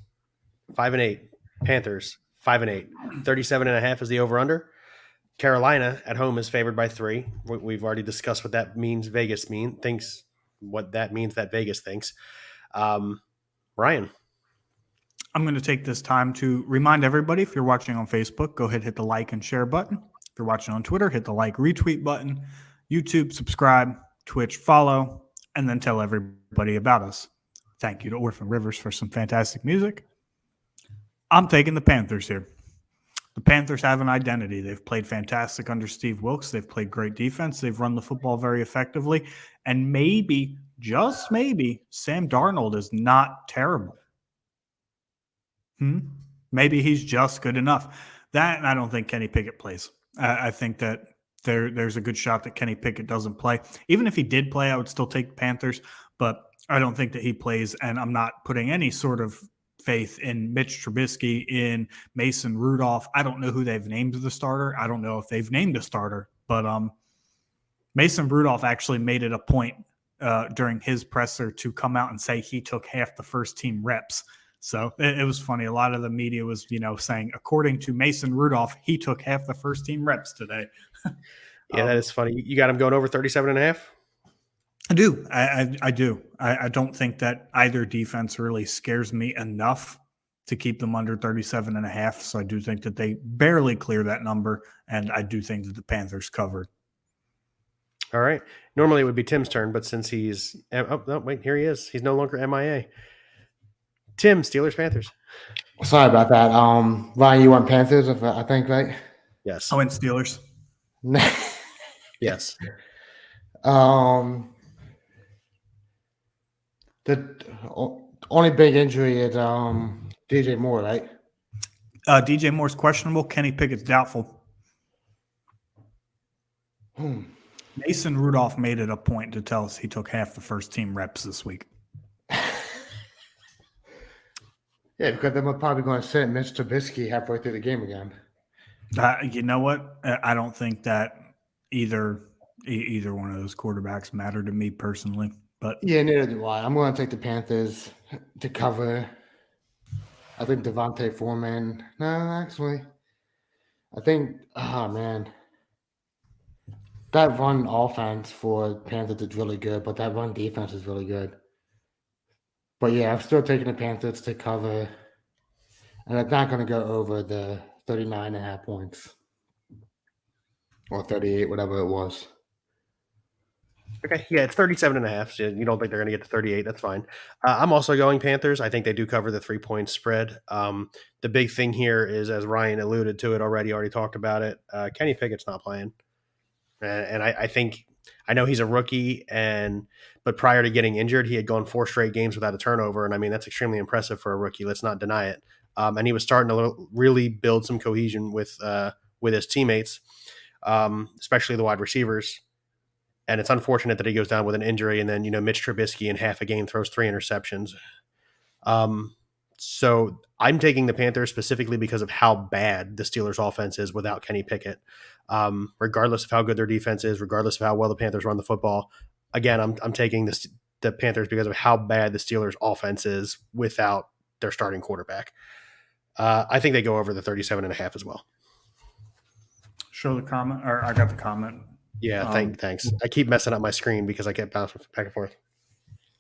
5-8, Panthers 5-8, 37.5 is the over/under. Carolina at home is favored by 3. We've already discussed what that means. Vegas thinks what that means that Vegas thinks. Ryan. I'm going to take this time to remind everybody, if you're watching on Facebook, go ahead, hit the like and share button. If you're watching on Twitter, hit the like, retweet button. YouTube, subscribe. Twitch, follow. And then tell everybody about us. Thank you to Orphan Rivers for some fantastic music. I'm taking the Panthers here. The Panthers have an identity. They've played fantastic under Steve Wilkes. They've played great defense. They've run the football very effectively. And maybe, just maybe, Sam Darnold is not terrible. Maybe he's just good enough. That, and I don't think Kenny Pickett plays. I think that there's a good shot that Kenny Pickett doesn't play. Even if he did play, I would still take the Panthers. But I don't think that he plays, and I'm not putting any sort of faith in Mitch Trubisky, in Mason Rudolph. I don't know who they've named the starter. I don't know if they've named a starter, but Mason Rudolph actually made it a point during his presser to come out and say he took half the first team reps. So it was funny. A lot of the media was, saying, according to Mason Rudolph, he took half the first team reps today. Yeah, that is funny. You got him going over 37.5? I do. I do. I don't think that either defense really scares me enough to keep them under 37.5. So I do think that they barely clear that number, and I do think that the Panthers covered. All right. Normally it would be Tim's turn, but since he's – oh, no, wait, here he is. He's no longer MIA. Tim, Steelers, Panthers. Sorry about that. Ryan, you want Panthers, I think, right? Yes. I went Steelers. Yes. The only big injury is DJ Moore, right? DJ Moore's questionable. Kenny Pickett's doubtful. Mason Rudolph made it a point to tell us he took half the first team reps this week. Yeah, because then we're probably going to sit Mitch Trubisky halfway through the game again. You know what? I don't think that either one of those quarterbacks matter to me personally. But Yeah, neither do I. I'm going to take the Panthers to cover. I think Devontae Foreman. No, actually, I think. Oh man, that run offense for Panthers is really good, but that run defense is really good. But yeah, I'm still taking the Panthers to cover, and it's not going to go over the 39.5 points or 38, whatever it was. Okay, yeah, it's 37.5. So you don't think they're going to get to 38. That's fine. I'm also going Panthers. I think they do cover the 3-point spread. The big thing here is, as Ryan alluded to it already talked about it, Kenny Pickett's not playing. And I think – I know he's a rookie, but prior to getting injured, he had gone 4 straight games without a turnover. And, I mean, that's extremely impressive for a rookie. Let's not deny it. And he was starting to really build some cohesion with his teammates, especially the wide receivers. And it's unfortunate that he goes down with an injury, and then, Mitch Trubisky in half a game throws 3 interceptions. So I'm taking the Panthers specifically because of how bad the Steelers' offense is without Kenny Pickett. Regardless of how good their defense is, regardless of how well the Panthers run the football, again, I'm taking the Panthers because of how bad the Steelers' offense is without their starting quarterback. I think they go over the 37.5 as well. Show the comment, or I got the comment. Yeah, thanks. I keep messing up my screen because I kept bouncing back and forth.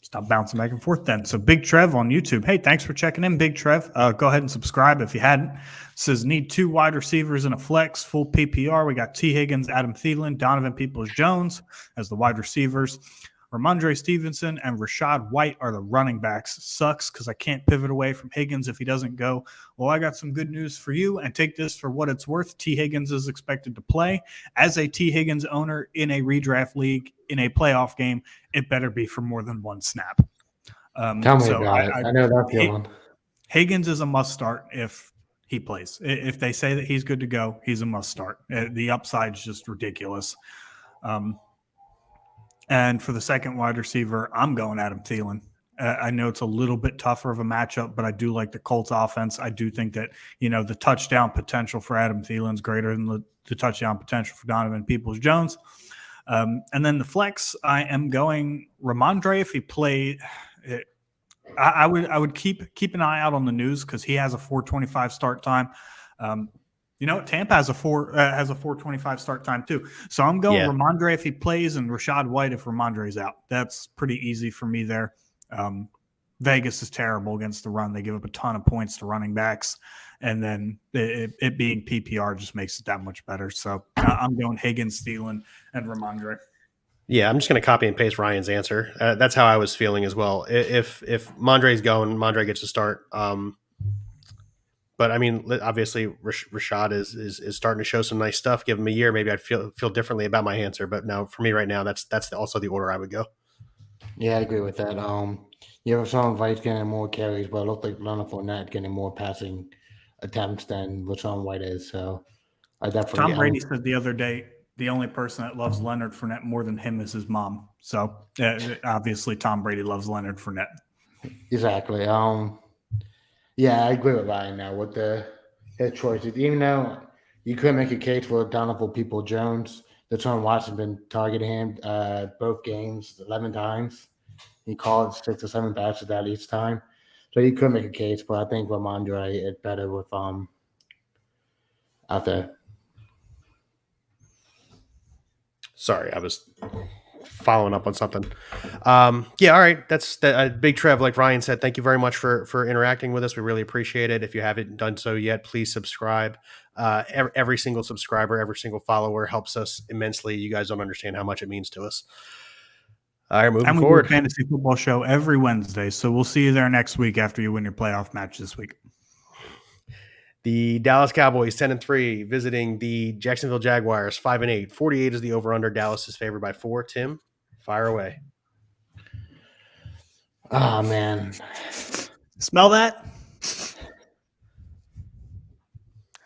Stop bouncing back and forth then. So Big Trev on YouTube. Hey, thanks for checking in, Big Trev. Go ahead and subscribe if you hadn't. Says need 2 wide receivers in a flex, full PPR. We got T. Higgins, Adam Thielen, Donovan Peoples-Jones as the wide receivers. Ramondre Stevenson and Rashad White are the running backs. Sucks because I can't pivot away from Higgins if he doesn't go. Well, I got some good news for you, and take this for what it's worth. T. Higgins is expected to play. As a T. Higgins owner in a redraft league in a playoff game, it better be for more than 1 snap. Tell me about it. I know that feeling. Higgins is a must start if he plays. If they say that he's good to go, he's a must start. The upside is just ridiculous. And for the second wide receiver, I'm going Adam Thielen. I know it's a little bit tougher of a matchup, but I do like the Colts offense. I do think that, the touchdown potential for Adam Thielen is greater than the touchdown potential for Donovan Peoples-Jones. And then the flex, I am going Ramondre if he played. I would keep an eye out on the news because he has a 4:25 start time. Tampa has a 4:25 start time too. So I'm going Ramondre if he plays and Rashad White if Ramondre's out. That's pretty easy for me there. Vegas is terrible against the run. They give up a ton of points to running backs, and then it being PPR just makes it that much better. So I'm going Higgins, Thielen, and Ramondre. Yeah, I'm just going to copy and paste Ryan's answer. That's how I was feeling as well. If Mondre's going, Mondre gets to start. But I mean, obviously, Rashad is starting to show some nice stuff. Give him a year, maybe I'd feel differently about my answer. But now, for me right now, that's also the order I would go. Yeah, I agree with that. Rashawn White's getting more carries, but it looks like Leonard Fournette getting more passing attempts than Rashawn White is. So I definitely. Tom Brady said the other day the only person that loves Leonard Fournette more than him is his mom. So obviously, Tom Brady loves Leonard Fournette. Exactly. Yeah, I agree with Ryan now with his choices. Even though you could make a case for Donovan Peoples-Jones, Deshaun Watson been targeting him both games 11 times. He called 6 or 7 passes out each time. So you could make a case, but I think Ramondre is better with out there. Sorry, I was following up on something. All right. That's Big Trev, like Ryan said. Thank you very much for interacting with us. We really appreciate it. If you haven't done so yet, please subscribe. Every single subscriber, every single follower helps us immensely. You guys don't understand how much it means to us. All right, moving forward. We do a fantasy football show every Wednesday, so we'll see you there next week after you win your playoff match this week. The Dallas Cowboys 10-3 visiting the Jacksonville Jaguars 5-8. 48 is the over/under. Dallas is favored by 4. Tim, fire away. Oh man, smell that?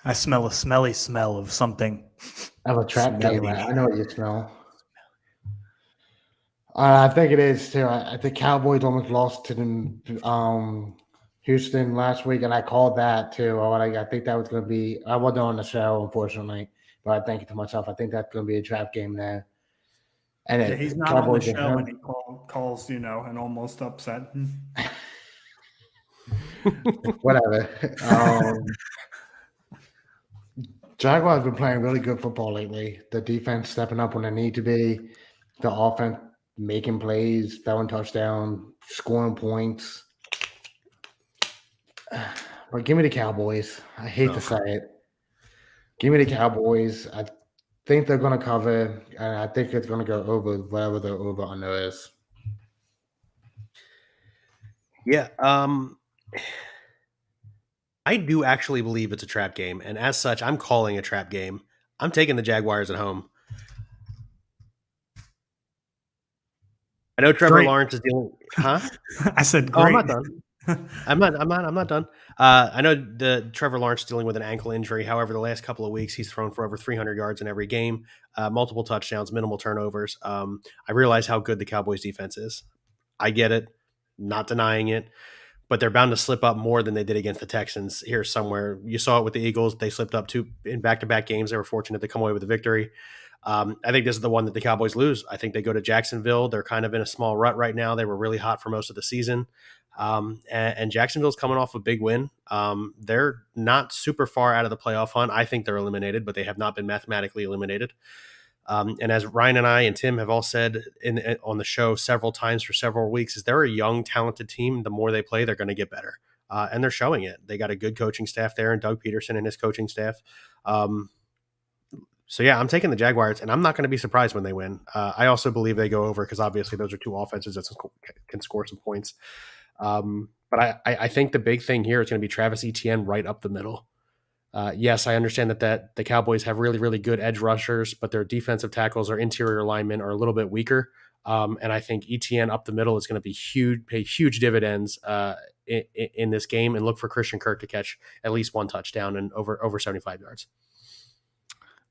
I smell a smelly smell of something. I have a trap game. I know what you smell. I think it is too. I think Cowboys almost lost to them. Houston last week, and I called that too. I think that was going to be. I wasn't on the show, unfortunately, but I think to myself, I think that's going to be a trap game there. And Yeah, he's not on the show, and he calls an almost upset. Whatever. Jaguars have been playing really good football lately. The defense stepping up when they need to be. The offense making plays, throwing touchdown, scoring points. But give me the Cowboys. I hate to say it. Give me the Cowboys. I think they're going to cover, and I think it's going to go over whatever the over-under is. Yeah. I do actually believe it's a trap game, and as such, I'm calling a trap game. I'm taking the Jaguars at home. I know Trevor Lawrence is dealing. Huh? I said, great. Oh, I'm not done. I'm not done. I know the Trevor Lawrence is dealing with an ankle injury. However, the last couple of weeks, he's thrown for over 300 yards in every game, multiple touchdowns, minimal turnovers. I realize how good the Cowboys defense is. I get it. Not denying it. But they're bound to slip up more than they did against the Texans here somewhere. You saw it with the Eagles. They slipped up in back-to-back games. They were fortunate to come away with a victory. I think this is the one that the Cowboys lose. I think they go to Jacksonville. They're kind of in a small rut right now. They were really hot for most of the season. And Jacksonville's coming off a big win. They're not super far out of the playoff hunt. I think they're eliminated, but they have not been mathematically eliminated. And as Ryan and I and Tim have all said on the show several times for several weeks, is they're a young, talented team. The more they play, they're going to get better. And they're showing it. They got a good coaching staff there, and Doug Peterson and his coaching staff. So, yeah, I'm taking the Jaguars, and I'm not going to be surprised when they win. I also believe they go over because obviously those are two offenses that can score some points. But I think the big thing here is going to be Travis Etienne right up the middle. Yes, I understand that the Cowboys have really, really good edge rushers, but their defensive tackles or interior linemen are a little bit weaker. And I think Etienne up the middle is going to be pay huge dividends in this game, and look for Christian Kirk to catch at least one touchdown and over 75 yards.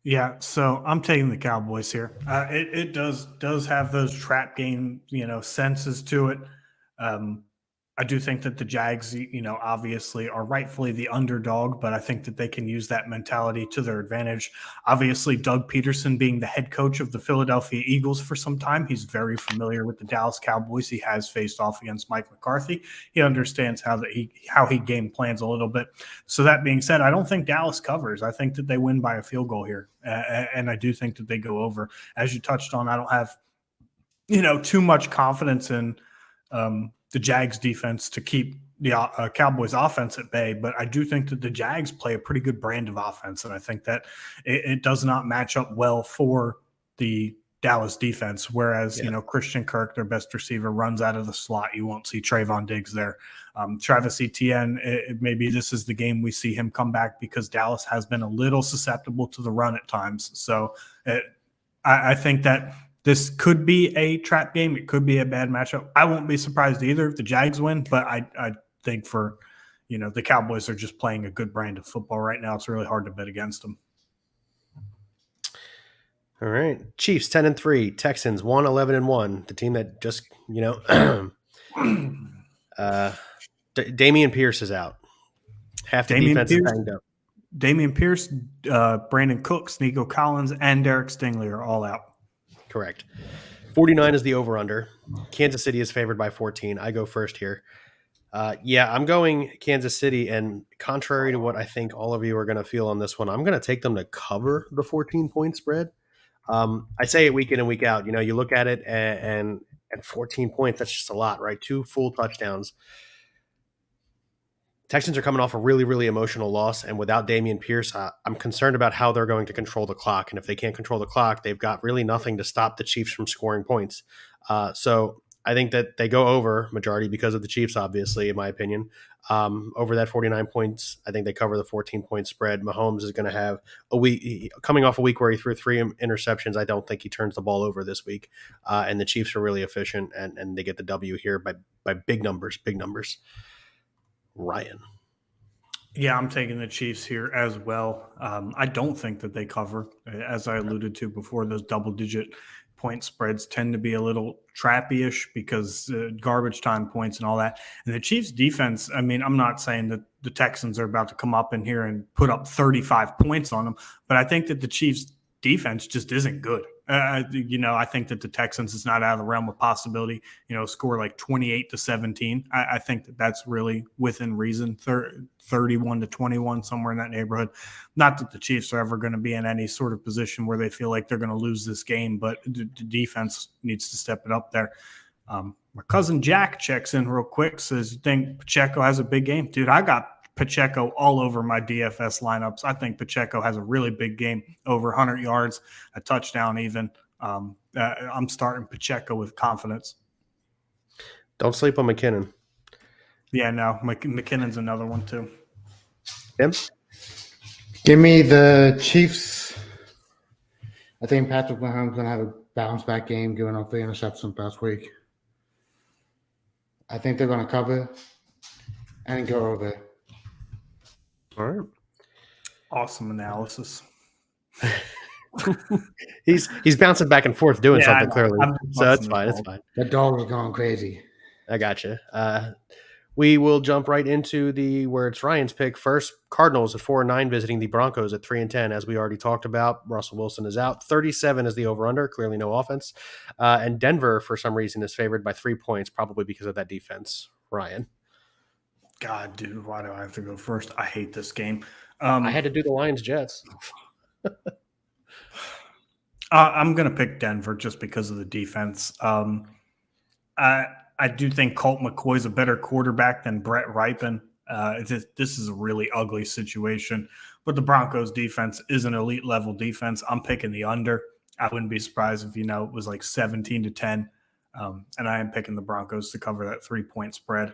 Yeah, so I'm taking the Cowboys here. It does have those trap game, senses to it. I do think that the Jags, obviously are rightfully the underdog, but I think that they can use that mentality to their advantage. Obviously, Doug Peterson being the head coach of the Philadelphia Eagles for some time, he's very familiar with the Dallas Cowboys. He has faced off against Mike McCarthy. He understands how he game plans a little bit. So that being said, I don't think Dallas covers. I think that they win by a field goal here, and I do think that they go over. As you touched on, I don't have, too much confidence in the Jags defense to keep the Cowboys offense at bay, but I do think that the Jags play a pretty good brand of offense, and I think that it does not match up well for the Dallas defense, whereas, Christian Kirk, their best receiver, runs out of the slot. You won't see Trayvon Diggs there. Travis Etienne, maybe this is the game we see him come back because Dallas has been a little susceptible to the run at times. So I think that this could be a trap game. It could be a bad matchup. I won't be surprised either if the Jags win, but I think for, the Cowboys are just playing a good brand of football right now. It's really hard to bet against them. All right. Chiefs 10-3, Texans 1-11-1. The team that just, Damian Pierce is out. Half the defense is banged up. Damian Pierce, Brandon Cooks, Nico Collins, and Derek Stingley are all out. Correct. 49 is the over-under. Kansas City is favored by 14. I go first here. I'm going Kansas City, and contrary to what I think all of you are going to feel on this one, I'm going to take them to cover the 14-point spread. I say it week in and week out. You look at it, and 14 points, that's just a lot, right? 2 full touchdowns. Texans are coming off a really, really emotional loss, and without Damian Pierce, I'm concerned about how they're going to control the clock. And if they can't control the clock, they've got really nothing to stop the Chiefs from scoring points. So I think that they go over majority because of the Chiefs, obviously, in my opinion. Over that 49 points, I think they cover the 14-point spread. Mahomes is going to have a week, coming off a week where he threw 3 interceptions. I don't think he turns the ball over this week. And the Chiefs are really efficient, and they get the W here by big numbers. Ryan. Yeah, I'm taking the Chiefs here as well. I don't think that they cover, as I alluded to before, those double-digit point spreads tend to be a little trappy-ish because garbage time points and all that. And the Chiefs defense, I mean, I'm not saying that the Texans are about to come up in here and put up 35 points on them, but I think that the Chiefs defense just isn't good. I think that the Texans is not out of the realm of possibility, score like 28-17. I think that that's really within reason, 31-21, somewhere in that neighborhood. Not that the Chiefs are ever going to be in any sort of position where they feel like they're going to lose this game, but the defense needs to step it up there. My cousin Jack checks in real quick, says, you think Pacheco has a big game? Dude, I got Pacheco all over my DFS lineups. I think Pacheco has a really big game, over 100 yards, a touchdown even. I'm starting Pacheco with confidence. Don't sleep on McKinnon. Yeah, no, McKinnon's another one too. Tim? Give me the Chiefs. I think Patrick Mahomes going to have a bounce back game, giving up 3 interceptions last week. I think they're going to cover and go over. All right. Awesome analysis. He's bouncing back and forth doing something clearly. So that's fine. It's fine. The dog is going crazy. I gotcha. We will jump right into where it's Ryan's pick first. Cardinals at 4-9 visiting the Broncos at 3-10. As we already talked about, Russell Wilson is out. 37 is the over/under. Clearly no offense. And Denver, for some reason, is favored by 3 points, probably because of that defense. Ryan. God, dude, why do I have to go first? I hate this game. I had to do the Lions-Jets. I'm going to pick Denver just because of the defense. I do think Colt McCoy's a better quarterback than Brett Ripon. This is a really ugly situation, but the Broncos defense is an elite level defense. I'm picking the under. I wouldn't be surprised if, it was like 17-10. And I am picking the Broncos to cover that 3-point spread.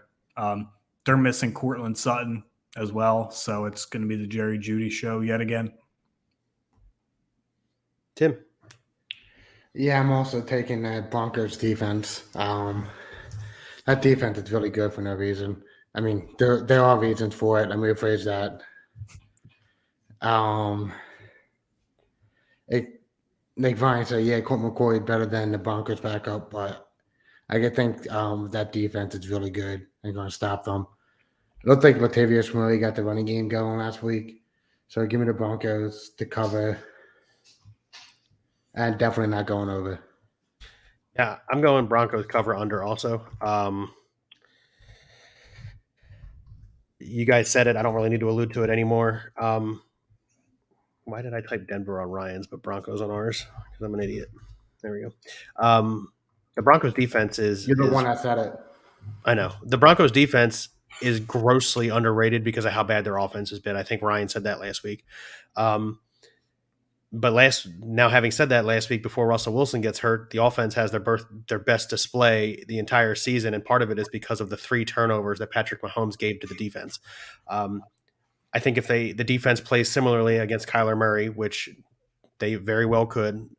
They're missing Courtland Sutton as well, so it's going to be the Jerry Jeudy show yet again. Tim? Yeah, I'm also taking that Broncos defense. That defense is really good for no reason. I mean, there are reasons for it. Let me rephrase that. Like Ryan said, yeah, Colt McCoy is better than the Broncos backup, but I think that defense is really good and going to stop them. It looked like Latavius Murray got the running game going last week. So give me the Broncos to cover. And definitely not going over. Yeah, I'm going Broncos cover under also. You guys said it. I don't really need to allude to it anymore. Why did I type Denver on Ryan's but Broncos on ours? Because I'm an idiot. There we go. The Broncos defense is... You're the one that said it. I know. The Broncos defense is grossly underrated because of how bad their offense has been. I think Ryan said that last week. But having said that, last week before Russell Wilson gets hurt, the offense has their best display the entire season, and part of it is because of the 3 turnovers that Patrick Mahomes gave to the defense. I think if the defense plays similarly against Kyler Murray, which they very well could,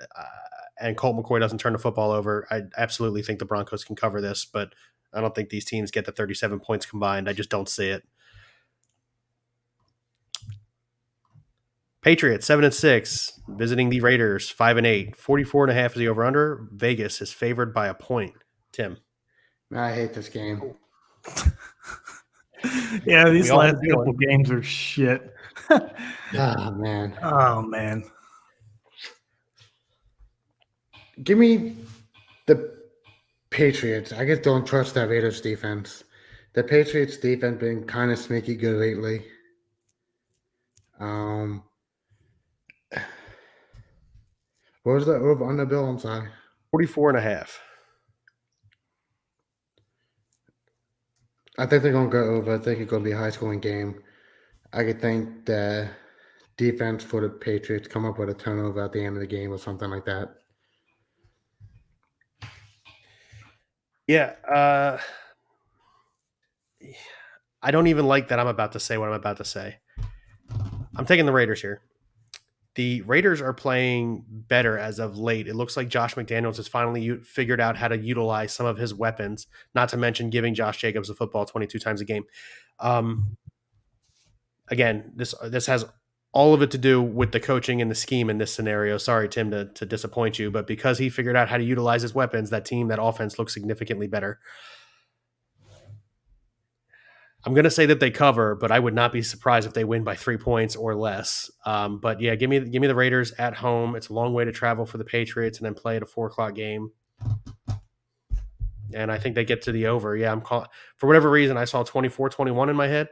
and Colt McCoy doesn't turn the football over, I absolutely think the Broncos can cover this, but I don't think these teams get the 37 points combined. I just don't see it. Patriots 7-6 visiting the Raiders 5-8. 44.5 is the over/under. Vegas is favored by a point. Tim, I hate this game. Yeah, these last couple games are shit. Oh man. Give me the Patriots. I just don't trust that Raiders defense. The Patriots defense been kind of sneaky good lately. What was that over on the bill? I'm sorry. 44.5. I think they're going to go over. I think it's going to be a high-scoring game. I could think the defense for the Patriots come up with a turnover at the end of the game or something like that. Yeah. I don't even like that I'm about to say what I'm about to say. I'm taking the Raiders here. The Raiders are playing better as of late. It looks like Josh McDaniels has finally figured out how to utilize some of his weapons, not to mention giving Josh Jacobs the football 22 times a game. Again, this has all of it to do with the coaching and the scheme in this scenario. Sorry, Tim, to disappoint you, but because he figured out how to utilize his weapons, that offense looks significantly better. I'm going to say that they cover, but I would not be surprised if they win by 3 points or less. But yeah, give me the Raiders at home. It's a long way to travel for the Patriots and then play at a 4:00 game. And I think they get to the over. Yeah, for whatever reason, I saw 24-21 in my head.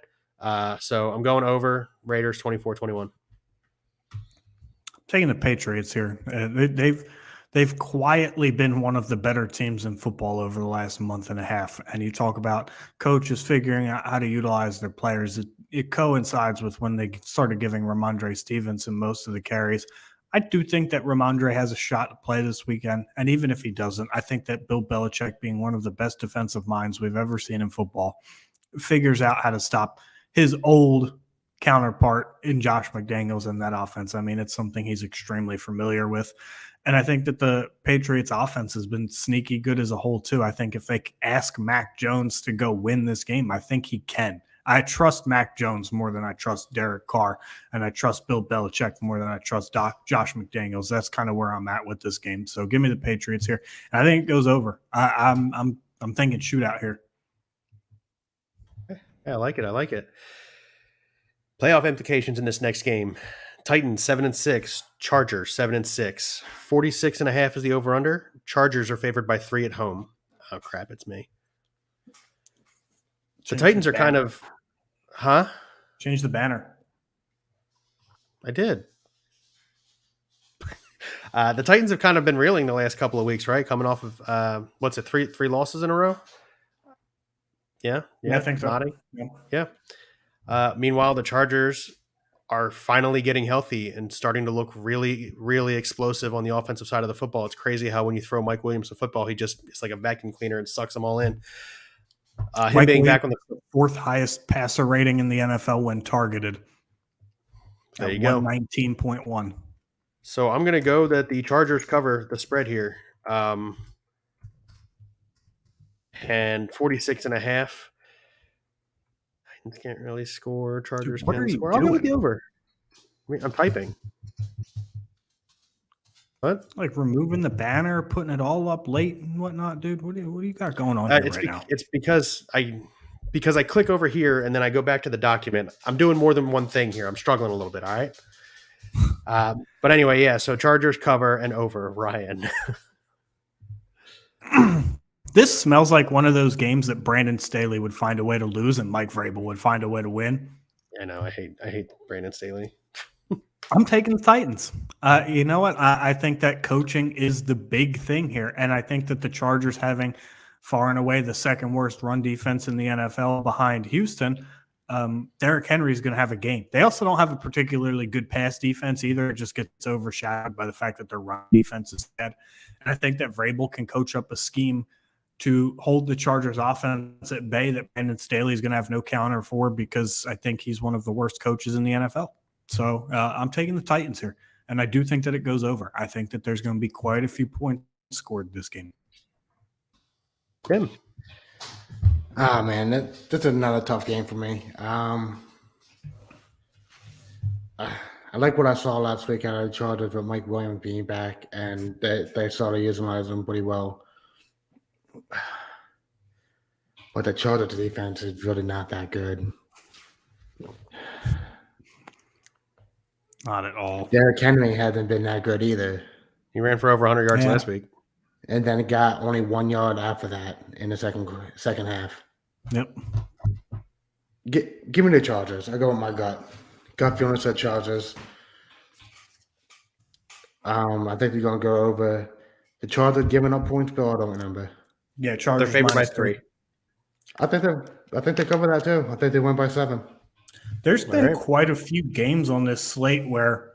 So I'm going over Raiders 24-21. Taking the Patriots here. They've quietly been one of the better teams in football over the last month and a half. And you talk about coaches figuring out how to utilize their players. It coincides with when they started giving Ramondre Stevenson most of the carries. I do think that Ramondre has a shot to play this weekend. And even if he doesn't, I think that Bill Belichick, being one of the best defensive minds we've ever seen in football, figures out how to stop his old counterpart in Josh McDaniels in that offense. I mean, it's something he's extremely familiar with. And I think that the Patriots offense has been sneaky good as a whole too. I think if they ask Mac Jones to go win this game, I think he can. I trust Mac Jones more than I trust Derek Carr, and I trust Bill Belichick more than I trust Josh McDaniels. That's kind of where I'm at with this game. So give me the Patriots here. And I think it goes over. I'm thinking shootout here. Yeah, I like it. Playoff implications in this next game. Titans 7-6, Chargers 7-6. 46.5 is the over/under. Chargers are favored by 3 at home. Oh crap, it's me. The Titans are kind of, Change the banner. I did. The Titans have kind of been reeling the last couple of weeks, right? Coming off of three losses in a row. Yeah, I think so. Nodding. Yeah. Meanwhile, the Chargers are finally getting healthy and starting to look really, really explosive on the offensive side of the football. It's crazy how when you throw Mike Williams to football, it's like a vacuum cleaner and sucks them all in. Him being back on the fourth highest passer rating in the NFL when targeted. There you go. 119.1. So I'm going to go that the Chargers cover the spread here. And 46.5. Titans can't really score. Chargers can't score. I'll go with the over. I'm typing. What? Like removing the banner, putting it all up late and whatnot, dude. What do you got going on here right now? It's because I click over here and then I go back to the document. I'm doing more than one thing here. I'm struggling a little bit. All right. But anyway, yeah. So Chargers cover and over. Ryan. This smells like one of those games that Brandon Staley would find a way to lose and Mike Vrabel would find a way to win. I know. I hate Brandon Staley. I'm taking the Titans. You know what? I think that coaching is the big thing here. And I think that the Chargers having far and away the second worst run defense in the NFL behind Houston, Derrick Henry is going to have a game. They also don't have a particularly good pass defense either. It just gets overshadowed by the fact that their run defense is bad. And I think that Vrabel can coach up a scheme to hold the Chargers offense at bay that Brandon Staley is going to have no counter for, because I think he's one of the worst coaches in the NFL. So I'm taking the Titans here, and I do think that it goes over. I think that there's going to be quite a few points scored this game. Tim. Ah, man, that's another tough game for me. I like what I saw last week out of the Chargers with Mike Williams being back, and they started utilizing him pretty well. But the Chargers defense is really not that good. Not at all. Derrick Henry hasn't been that good either. He ran for over 100 yards last week. And then it got only 1 yard after that in the second half. Yep. Give me the Chargers. I go with my gut. Gut feeling said Chargers. I think they're going to go over. The Chargers giving up points, Bill, I don't remember. Yeah, Chargers. They're favored by 3. I think they cover that too. I think they win by 7. There's been quite a few games on this slate where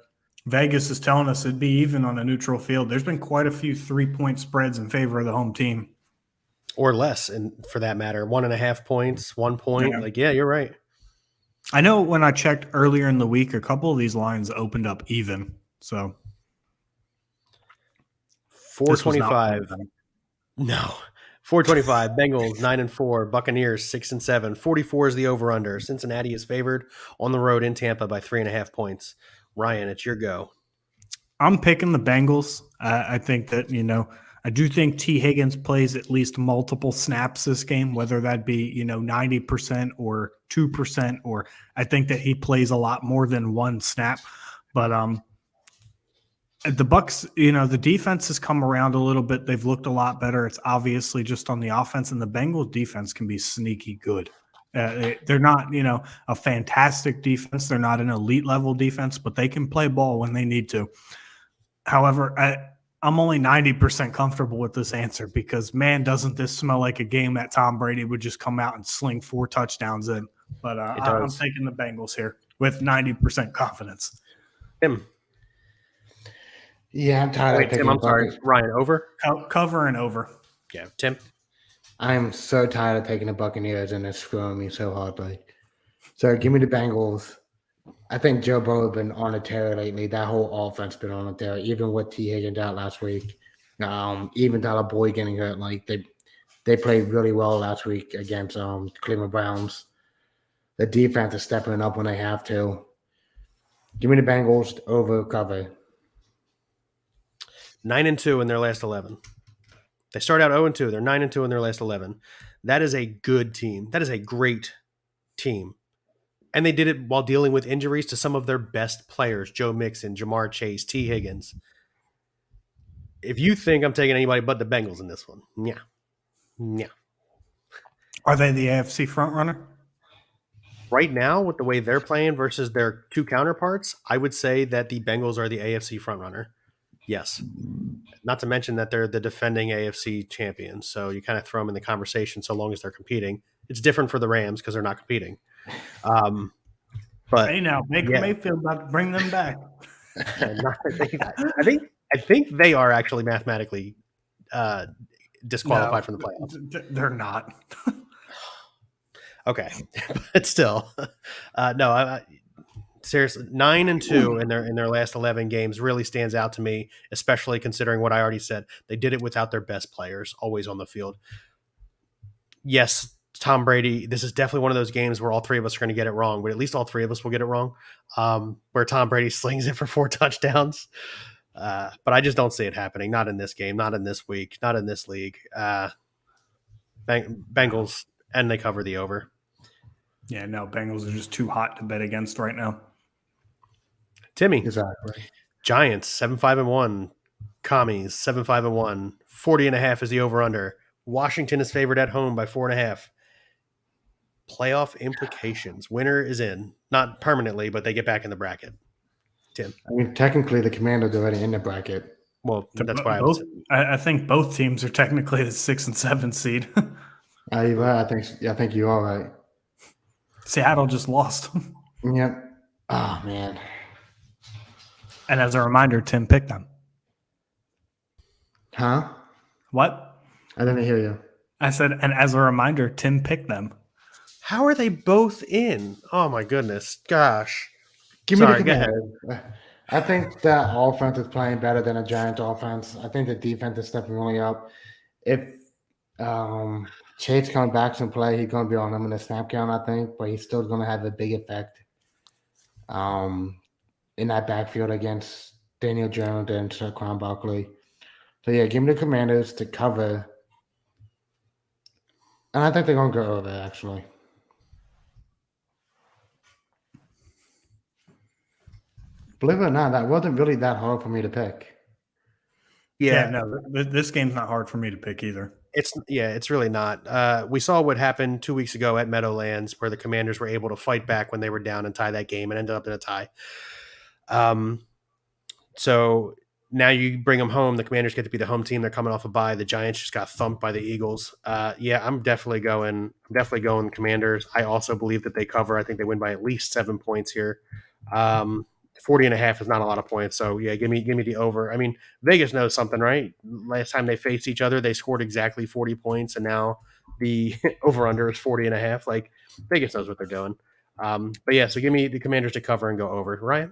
Vegas is telling us it'd be even on a neutral field. There's been quite a few 3-point spreads in favor of the home team. Or less, and for that matter, 1.5 points, 1 point. Yeah, you're right. I know when I checked earlier in the week, a couple of these lines opened up even. So 425. No. 425, Bengals 9-4, Buccaneers 6-7, 44 is the over/under. Cincinnati is favored on the road in Tampa by 3.5 points. Ryan, it's your go. I'm picking the Bengals. I think that, I do think T. Higgins plays at least multiple snaps this game, whether that be, 90% or 2%, or I think that he plays a lot more than one snap. But the Bucs, the defense has come around a little bit. They've looked a lot better. It's obviously just on the offense, and the Bengals defense can be sneaky good. They're not, a fantastic defense. They're not an elite level defense, but they can play ball when they need to. However, I'm only 90% comfortable with this answer because, man, doesn't this smell like a game that Tom Brady would just come out and sling 4 touchdowns in. But I'm taking the Bengals here with 90% confidence. Tim. Yeah, I'm tired of picking. I'm sorry. Ryan, over? Cover and over. Yeah, Tim. I'm so tired of taking the Buccaneers, and they're screwing me so hardly. So give me the Bengals. I think Joe Burrow has been on a tear lately. That whole offense been on a tear, even with T. Higgins out last week. Even Tyler Boyd getting hurt. Like they played really well last week against Cleveland Browns. The defense is stepping up when they have to. Give me the Bengals over cover. 9-2 in their last 11. They start out 0-2. They're 9-2 in their last 11. That is a good team. That is a great team. And they did it while dealing with injuries to some of their best players, Joe Mixon, Jamar Chase, T. Higgins. If you think I'm taking anybody but the Bengals in this one, yeah. Are they the AFC frontrunner? Right now, with the way they're playing versus their two counterparts, I would say that the Bengals are the AFC frontrunner. Yes. Not to mention that they're the defending AFC champions, so you kind of throw them in the conversation so long as they're competing. It's different for the Rams because they're not competing. But hey, now Baker Mayfield about to bring them back. I think they are actually mathematically disqualified from the playoffs. They're not. Okay, but still, seriously, 9-2 in their last 11 games really stands out to me, especially considering what I already said. They did it without their best players always on the field. Yes, Tom Brady, this is definitely one of those games where all three of us are going to get it wrong, but at least all three of us will get it wrong, where Tom Brady slings it for 4 touchdowns. But I just don't see it happening. Not in this game, not in this week, not in this league. Bengals, and they cover the over. Yeah, no, Bengals are just too hot to bet against right now. Timmy. Exactly. Giants, 7-5-1. Commies, 7-5-1. 40.5 is the over-under. Washington is favored at home by 4.5. Playoff implications. Winner is in. Not permanently, but they get back in the bracket. Tim. I mean, technically, the Commanders are already in the bracket. Well, that's why I think both teams are technically the 6 and 7 seed. I think you are right. Seattle just lost. Yep. Oh, man. And as a reminder, Tim picked them. Huh? What? I didn't hear you. I said, and as a reminder, Tim picked them. How are they both in? Oh, my goodness. Gosh. Give me the Commanders. I think that offense is playing better than a Giants offense. I think the defense is stepping really up. If Chase comes back and play, he's going to be on them in the snap count, I think, but he's still going to have a big effect in that backfield against Daniel Jones and Saquon Barkley. So, yeah, give me the Commanders to cover. And I think they're going to go over, actually. Believe it or not, that wasn't really that hard for me to pick. Yeah, no, this game's not hard for me to pick either. It's really not. We saw what happened 2 weeks ago at Meadowlands, where the Commanders were able to fight back when they were down and tie that game, and ended up in a tie. So now you bring them home. The Commanders get to be the home team. They're coming off a bye. The Giants just got thumped by the Eagles. I'm definitely going Commanders. I also believe that they cover. I think they win by at least 7 points here. 40.5 is not a lot of points. So yeah, give me the over. I mean, Vegas knows something, right? Last time they faced each other, they scored exactly 40 points, and now the over under is 40.5. Like, Vegas knows what they're doing. But yeah, so give me the Commanders to cover and go over. Ryan?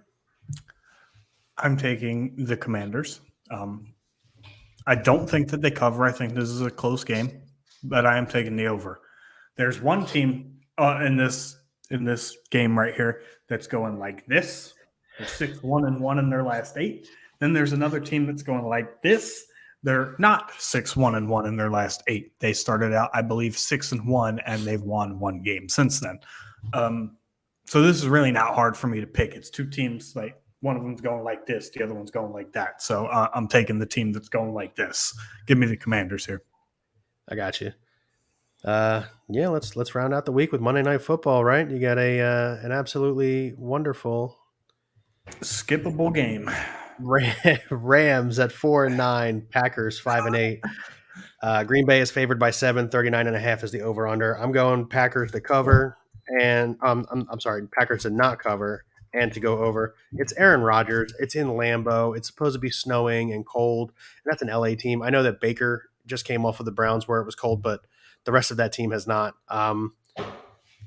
I'm taking the Commanders. I don't think that they cover. I think this is a close game. but I am taking the over. There's one team in this game right here that's going like this. They're 6-1-1 in their last 8. Then there's another team that's going like this. They're not 6-1-1 in their last 8. They started out, I believe, 6-1, and they've won 1 game since then. So this is really not hard for me to pick. It's 2 teams, like one of them's going like this, the other one's going like that. So I'm taking the team that's going like this. Give me the Commanders here. I got you. Yeah, let's round out the week with Monday Night Football, right? You got an absolutely wonderful skippable game. Rams at 4-9, Packers 5-8. Green Bay is favored by 7, 39.5 is the over/under. I'm going Packers to cover, and I'm sorry, Packers to not cover and to go over. It's Aaron Rodgers. It's in Lambeau. It's supposed to be snowing and cold, and that's an LA team. I know that Baker just came off of the Browns where it was cold, but the rest of that team has not.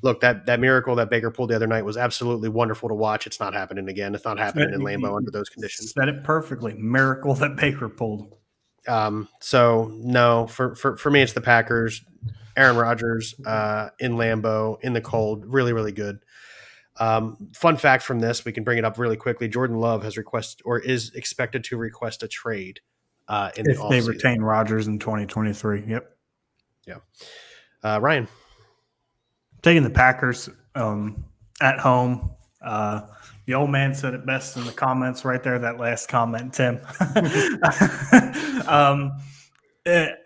Look, that miracle that Baker pulled the other night was absolutely wonderful to watch. It's not happening again. It's not happening in Lambeau under those conditions. Said it perfectly. Miracle that Baker pulled. So no, for me, it's the Packers. Aaron Rodgers in Lambeau in the cold, really, really good. Fun fact from this, we can bring it up really quickly. Jordan Love has requested or is expected to request a trade in the offseason. They retain Rodgers in 2023. Yep. Yeah. Ryan. Taking the Packers at home. The old man said it best in the comments right there, that last comment, Tim.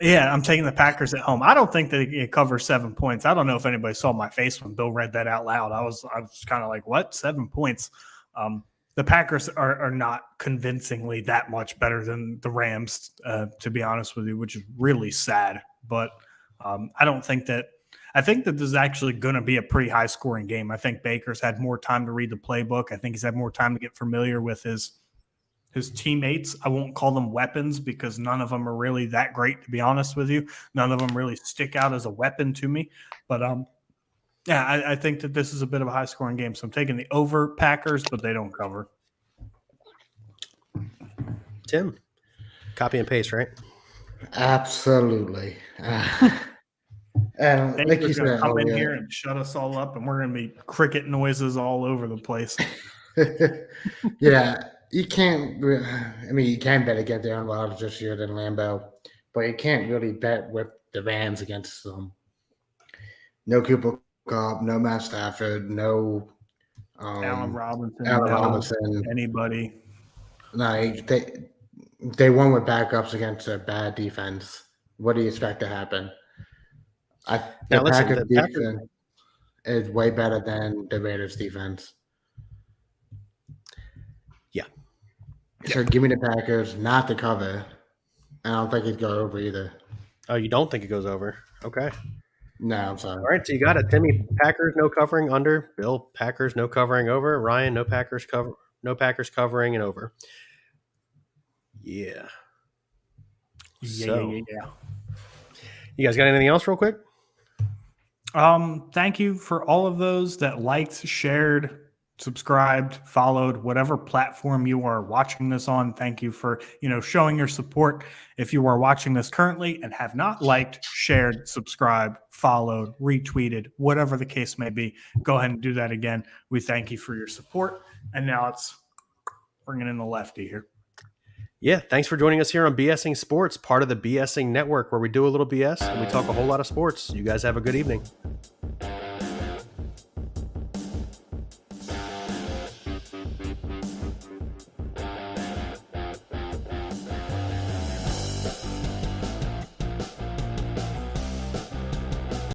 Yeah, I'm taking the Packers at home. I don't think that it covers 7 points. I don't know if anybody saw my face when Bill read that out loud. I was kind of like, what? 7 points? The Packers are not convincingly that much better than the Rams, to be honest with you, which is really sad. But I think that this is actually going to be a pretty high-scoring game. I think Baker's had more time to read the playbook. I think he's had more time to get familiar with his teammates. I won't call them weapons because none of them are really that great, to be honest with you. None of them really stick out as a weapon to me. But, yeah, I think that this is a bit of a high-scoring game. So I'm taking the over Packers, but they don't cover. Tim, copy and paste, right? Absolutely. Like you said, come in here and shut us all up, and we're going to be cricket noises all over the place. Yeah, you can't. I mean, you can bet against Aaron Rodgers this year than Lambeau, but you can't really bet with the Rams against them. No Cooper Kupp, no Matt Stafford, no Allen Robinson, anybody. No, they won with backups against a bad defense. What do you expect to happen? The Packers defense is way better than the Raiders defense. Yeah. So give me the Packers, not the cover. I don't think it'd go over either. Oh, you don't think it goes over? Okay. No, I'm sorry. All right, so you got it. Timmy, Packers no covering under. Bill, Packers no covering over. Ryan, no Packers covering and over. Yeah. Yeah. You guys got anything else real quick? Thank you for all of those that liked, shared, subscribed, followed, whatever platform you are watching this on. Thank you for, showing your support. If you are watching this currently and have not liked, shared, subscribed, followed, retweeted, whatever the case may be, go ahead and do that again. We thank you for your support. And now it's bringing in the lefty here. Yeah, thanks for joining us here on BSing Sports, part of the BSing Network, where we do a little BS and we talk a whole lot of sports. You guys have a good evening.